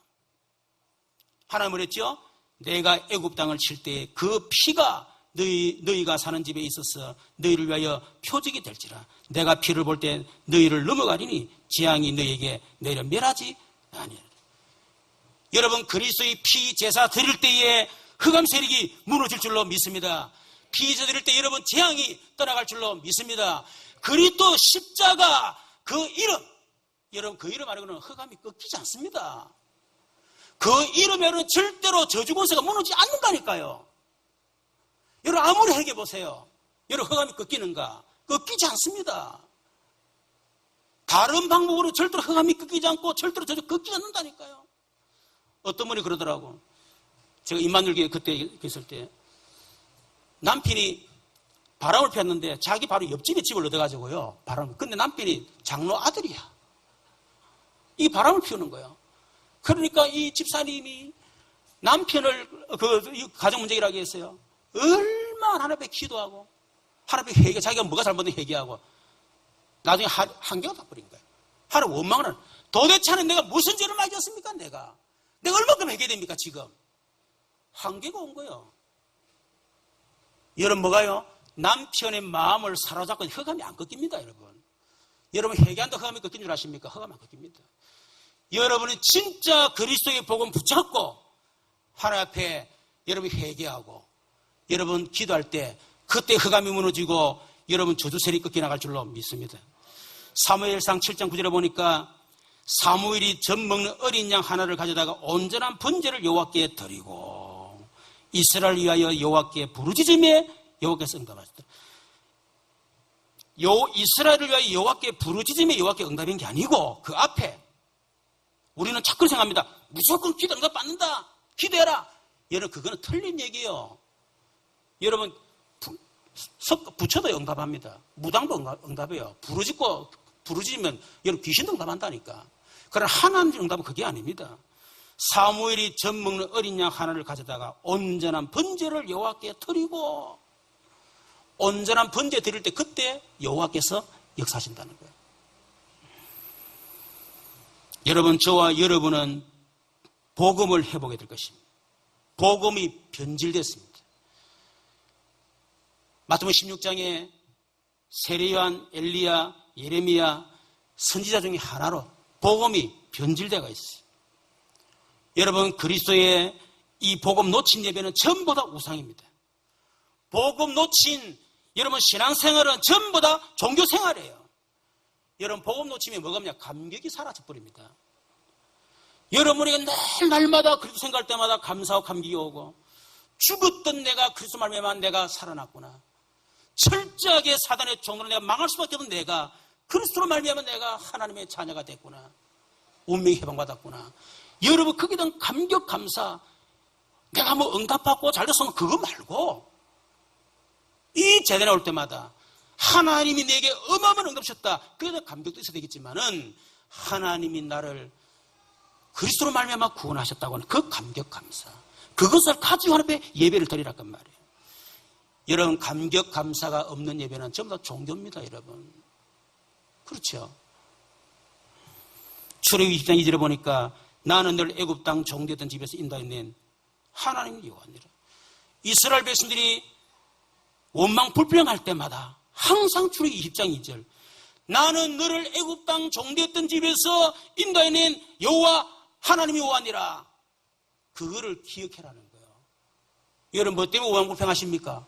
하나님은 했죠. 내가 애굽 땅을 칠 때 그 피가 너희가 사는 집에 있어서 너희를 위하여 표적이 될지라. 내가 피를 볼 때 너희를 넘어가리니 재앙이 너희에게 내려 멸하지 아니하리라. 여러분, 그리스도의 피 제사 드릴 때에 흑암 세력이 무너질 줄로 믿습니다. 피 제사 드릴 때 여러분 재앙이 떠나갈 줄로 믿습니다. 그리스도 십자가 그 이름, 여러분 그 이름 아니고는 흑암이 꺾이지 않습니다. 그 이름에는 절대로 저주권세가 무너지지 않는다니까요. 여러분, 아무리 해결해 보세요. 여러분, 흑암이 꺾이는가? 꺾이지 않습니다. 다른 방법으로 절대로 흑암이 꺾이지 않고 절대로 저주 꺾이지 않는다니까요. 어떤 분이 그러더라고. 제가 임만들교회 그때 있을 때 남편이 바람을 피웠는데 자기 바로 옆집에 집을 얻어가지고요. 근데 남편이 장로 아들이야. 이 바람을 피우는 거예요. 그러니까 이 집사님이 남편을 가정 문제라고 했어요. 얼마나 하나님 앞에 기도하고 하나님 앞에 회개, 자기가 뭐가 잘못된 회개하고 나중에 한계가 다 버린 거예요. 하나님 원망을 하는. 도대체 내가 무슨 죄를 많이 졌습니까? 내가 얼마큼 회개됩니까 지금? 한계가 온 거예요. 여러분, 뭐가요? 남편의 마음을 사로잡고 흑암이 안 꺾입니다. 여러분 회개한다 흑암이 꺾인 줄 아십니까? 흑암이 안 꺾입니다. 여러분이 진짜 그리스도의 복음 붙잡고 하나님 앞에 여러분이 회개하고 여러분 기도할 때 그때 흑암이 무너지고 여러분 저주세력이 꺾여나갈 줄로 믿습니다. 사무엘상 7장 9절에 보니까 사무엘이 젖 먹는 어린 양 하나를 가져다가 온전한 번제를 여호와께 드리고 이스라엘 위하여 여호와께 부르짖음에 여호와께서 응답하셨다. 이스라엘을 위하여 여호와께 부르짖음에 여호와께 응답한 게 아니고 그 앞에 우리는 자꾸 생각합니다. 무조건 기도 응답 받는다. 기도해라. 여러분, 그거는 틀린 얘기예요. 여러분, 부처도 응답합니다. 무당도 응답해요. 부르짖으면 여러분 귀신도 응답한다니까. 그러나 하나님 응답은 그게 아닙니다. 사무엘이 젖 먹는 어린 양 하나를 가져다가 온전한 번제를 여호와께 드리고 온전한 번제 드릴 때 그때 여호와께서 역사하신다는 거예요. 여러분, 저와 여러분은 복음을 해보게 될 것입니다. 복음이 변질됐습니다. 마태복음 16장에 세례요한, 엘리야, 예레미야 선지자 중에 하나로 복음이 변질되어 있어요. 여러분, 그리스도의 이 복음 놓친 예배는 전부 다 우상입니다. 복음 놓친 여러분 신앙생활은 전부 다 종교생활이에요. 여러분, 복음 놓치면 뭐가 없냐? 감격이 사라져버립니다. 여러분에게 날마다 그리스도 생각할 때마다 감사하고 감격이 오고, 죽었던 내가 그리스도 말미암아 내가 살아났구나, 철저하게 사단의 종으로 내가 망할 수밖에 없는 내가 그리스도로 말미암아 내가 하나님의 자녀가 됐구나, 운명이 해방받았구나. 여러분, 거기에 대한 감격, 감사, 내가 뭐 응답받고 잘됐으면 그거 말고, 이 제단에 올 때마다 하나님이 내게 어마어마한 응답 주셨다, 그에 대한 감격도 있어야 되겠지만은 하나님이 나를 그리스도로 말미암아 구원하셨다고 하는 그 감격, 감사, 그것을 가지고 하나님 앞에 예배를 드리라란 말이에요. 여러분, 감격, 감사가 없는 예배는 전부 다 종교입니다, 여러분. 그렇죠? 출애굽기 20장 2절에 보니까 나는 늘 애굽 땅 종되었던 집에서 인도하는 하나님 여호와니라. 이스라엘 백성들이 원망 불평할 때마다 항상 출애굽기 20장 2절, 나는 너를 애굽 땅 종되었던 집에서 인도하는 여호와 하나님이 여호와니라. 그거를 기억해라는 거예요. 여러분, 뭐 때문에 원망 불평하십니까?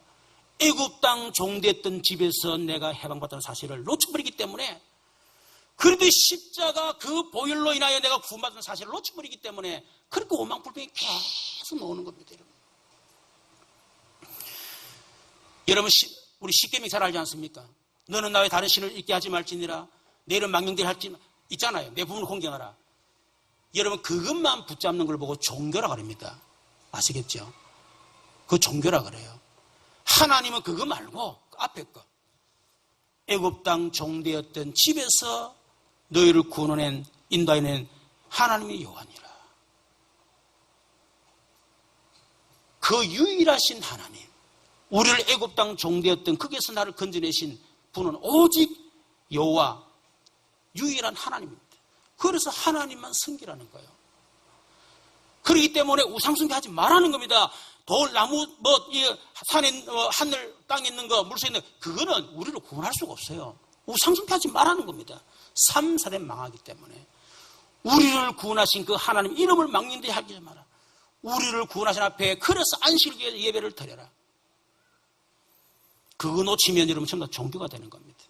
애굽 땅 종되었던 집에서 내가 해방받았다는 사실을 놓쳐버리기 때문에, 그런데 십자가 그 보혈로 인하여 내가 구원받은 사실을 놓쳐버리기 때문에 그렇게 원망 불평이 계속 나오는 겁니다, 여러분. 여러분, 우리 십계명 잘 알지 않습니까? 너는 나의 다른 신을 잊게 하지 말지니라. 내 이름 망령되게 할지 있잖아요. 내 부모를 공경하라. 여러분, 그것만 붙잡는 걸 보고 종교라 그럽니다. 아시겠죠? 그거 종교라 그래요. 하나님은 그거 말고 그 앞에 거, 애굽 땅 종되었던 집에서 너희를 구원해낸 인도해낸 하나님이 여호와니라. 그 유일하신 하나님, 우리를 애굽 땅 종되었던 거기에서 나를 건져내신 분은 오직 여호와, 유일한 하나님입니다. 그래서 하나님만 섬기라는 거예요. 그렇기 때문에 우상숭배하지 말라는 겁니다. 돌, 나무, 산에, 하늘, 땅에 있는 거, 물속에 있는 거, 그거는 우리를 구원할 수가 없어요. 우상숭배하지 말라는 겁니다. 3, 4대 망하기 때문에. 우리를 구원하신 그 하나님 이름을 망령되게 하지 마라. 우리를 구원하신 앞에 그래서 안식일 예배를 드려라. 그거 놓치면 여러분 전부 다 종교가 되는 겁니다.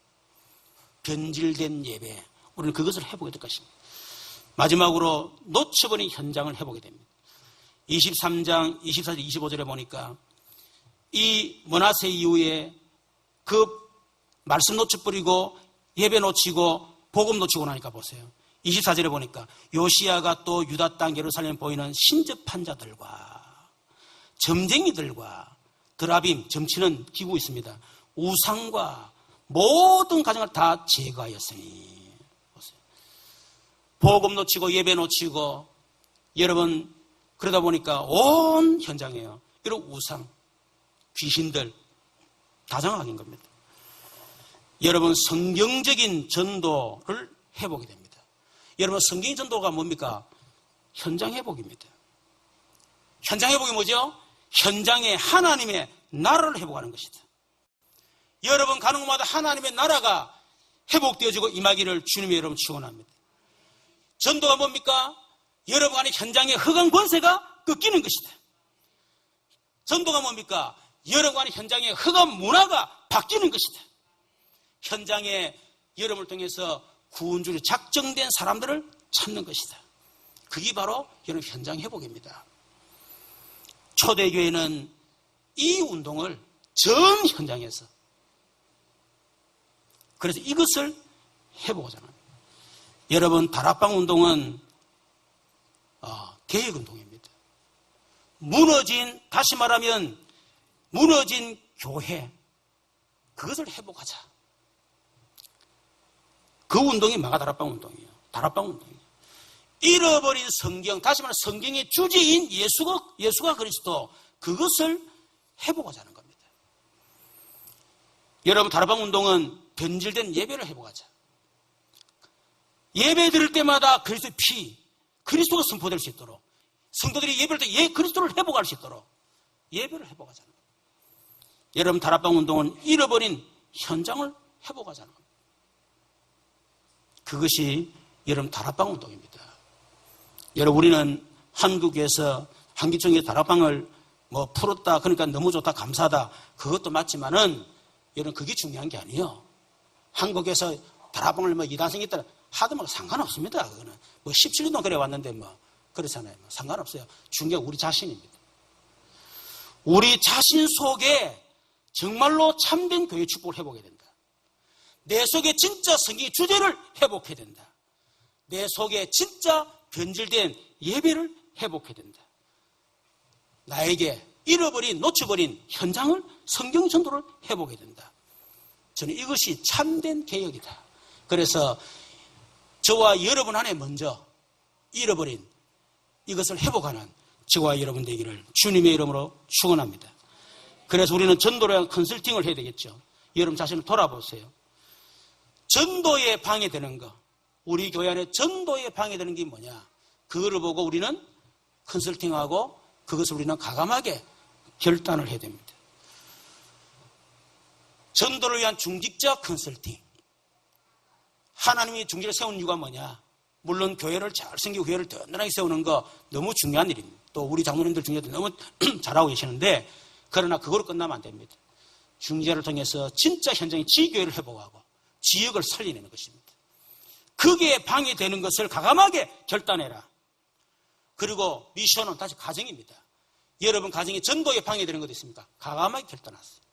변질된 예배, 우리는 그것을 해보게 될 것입니다. 마지막으로 놓쳐버린 현장을 해보게 됩니다. 23장 24절 25절에 보니까 이 므낫세 이후에 그 말씀 놓쳐버리고 예배 놓치고 복음 놓치고 나니까 보세요. 24절에 보니까 요시야가 또 유다 땅 예루살렘에 보이는 신접한 자들과 점쟁이들과 드라빔, 점치는 기구 있습니다. 우상과 모든 가정을 다 제거하였으니. 보세요. 복음 놓치고 예배 놓치고, 여러분, 그러다 보니까 온 현장이에요. 이런 우상, 귀신들 다 장악인 겁니다. 여러분, 성경적인 전도를 해보게 됩니다. 여러분, 성경적인 전도가 뭡니까? 현장 회복입니다. 현장 회복이 뭐죠? 현장에 하나님의 나라를 회복하는 것이다. 여러분 가는 곳마다 하나님의 나라가 회복되어지고 임하기를 주님의 여러분 축원합니다. 전도가 뭡니까? 여러분 안에 현장의 흑암 권세가 꺾이는 것이다. 전도가 뭡니까? 여러분 안에 현장의 흑암 문화가 바뀌는 것이다. 현장에 여러분을 통해서 구원주로 작정된 사람들을 찾는 것이다. 그게 바로 여러분 현장 회복입니다. 초대교회는 이 운동을 전 현장에서, 그래서 이것을 해보고자 합니다. 여러분, 다락방 운동은 개혁운동입니다. 다시 말하면 무너진 교회, 그것을 회복하자. 그 운동이 마가다락방 운동이에요. 다락방 운동이에요. 잃어버린 성경, 다시 말하면 성경의 주제인 예수가 그리스도, 그것을 회복하자 하는 겁니다. 여러분, 다락방 운동은 변질된 예배를 회복하자. 예배 드릴 때마다 그리스도의 피, 그리스도가 선포될 수 있도록, 성도들이 예배할 때 그리스도를 회복할 수 있도록 예배를 회복하자는 거예요. 여러분, 다락방 운동은 잃어버린 현장을 회복하자는 겁니다. 그것이 여러분 다락방 운동입니다. 여러분, 우리는 한국에서 한기총의 다락방을 풀었다, 그러니까 너무 좋다, 감사하다, 그것도 맞지만은 여러분, 그게 중요한 게 아니에요. 한국에서 다락방을 이단생이 있다 하더만 상관없습니다. 그거는 17년 동안 그래 왔는데 그렇잖아요. 상관없어요. 중요한 건 우리 자신입니다. 우리 자신 속에 정말로 참된 교회 축복을 회복해야 된다. 내 속에 진짜 성경의 주제를 회복해야 된다. 내 속에 진짜 변질된 예배를 회복해야 된다. 나에게 잃어버린, 놓쳐버린 현장을, 성경 전도를 회복해야 된다. 저는 이것이 참된 개혁이다. 그래서 저와 여러분 안에 먼저 잃어버린 이것을 회복하는 저와 여러분 되기를 주님의 이름으로 축원합니다. 그래서 우리는 전도를 위한 컨설팅을 해야 되겠죠. 여러분 자신을 돌아보세요. 전도에 방해되는 거, 우리 교회 안에 전도에 방해되는 게 뭐냐? 그거를 보고 우리는 컨설팅하고 그것을 우리는 과감하게 결단을 해야 됩니다. 전도를 위한 중직자 컨설팅. 하나님이 중직자를 세운 이유가 뭐냐? 물론 교회를 잘 섬기고 교회를 든든하게 세우는 거 너무 중요한 일입니다. 또 우리 장로님들 중에도 너무 잘하고 계시는데, 그러나 그거로 끝나면 안 됩니다. 중직자를 통해서 진짜 현장의 지교회를 회복하고 지역을 살리는 것입니다. 거기에 방해되는 것을 과감하게 결단해라. 그리고 미션은 다시 가정입니다. 여러분 가정에 전도에 방해되는 것 있습니까? 과감하게 결단하세요.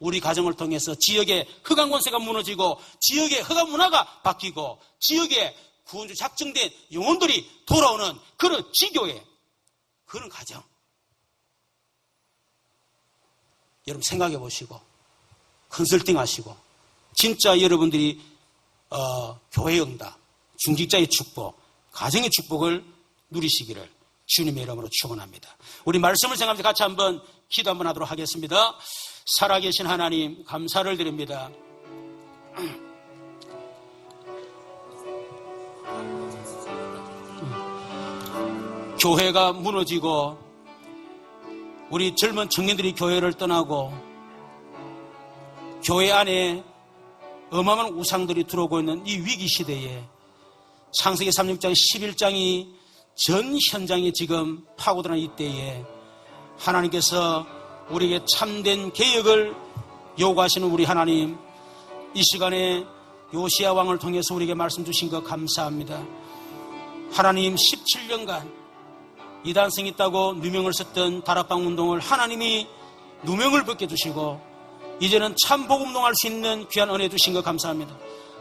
우리 가정을 통해서 지역의 흑암 권세가 무너지고 지역의 흑암 문화가 바뀌고 지역에 구원주 작정된 영혼들이 돌아오는 그런 지교회, 그런 가정. 여러분 생각해 보시고 컨설팅 하시고 진짜 여러분들이 교회의 응답, 중직자의 축복, 가정의 축복을 누리시기를 주님의 이름으로 축원합니다. 우리 말씀을 생각하면서 같이 한번 기도 한번 하도록 하겠습니다. 살아계신 하나님 감사를 드립니다. 교회가 무너지고 우리 젊은 청년들이 교회를 떠나고 교회 안에 어마어마한 우상들이 들어오고 있는 이 위기 시대에 창세기 36장 11장이 전 현장에 지금 파고드는 이때에 하나님께서 우리에게 참된 개혁을 요구하시는 우리 하나님, 이 시간에 요시야 왕을 통해서 우리에게 말씀 주신 것 감사합니다. 하나님, 17년간 이단성이 있다고 누명을 썼던 다락방 운동을 하나님이 누명을 벗겨주시고 이제는 참 복음운동할 수 있는 귀한 은혜 주신 것 감사합니다.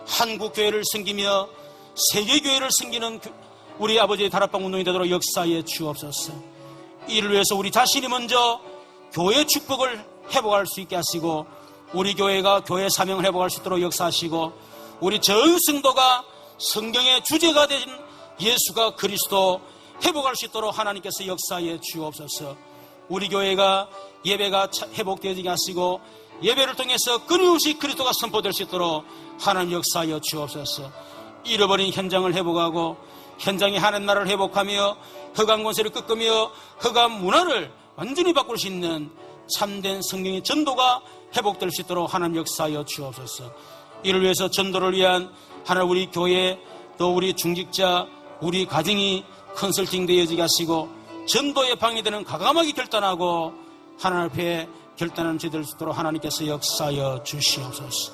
한국교회를 섬기며 세계교회를 섬기는 우리 아버지의 다락방 운동이 되도록 역사에 주옵소서. 이를 위해서 우리 자신이 먼저 교회 축복을 회복할 수 있게 하시고 우리 교회가 교회 사명을 회복할 수 있도록 역사하시고 우리 전 성도가 성경의 주제가 된 예수가 그리스도 회복할 수 있도록 하나님께서 역사에 주옵소서. 우리 교회가 예배가 회복되어지게 하시고 예배를 통해서 끊임없이 그리스도가 선포될 수 있도록 하나님 역사하여 주옵소서. 잃어버린 현장을 회복하고 현장의 하나님 나라를 회복하며 흑암 권세를 꺾으며 흑암 문화를 완전히 바꿀 수 있는 참된 성령의 전도가 회복될 수 있도록 하나님 역사하여 주옵소서. 이를 위해서 전도를 위한 하나님 우리 교회 또 우리 중직자 우리 가정이 컨설팅 되어지게 하시고 전도에 방해되는 과감하게 결단하고 하나님 앞에 결단하는 죄될 수 있도록 하나님께서 역사하여 주시옵소서.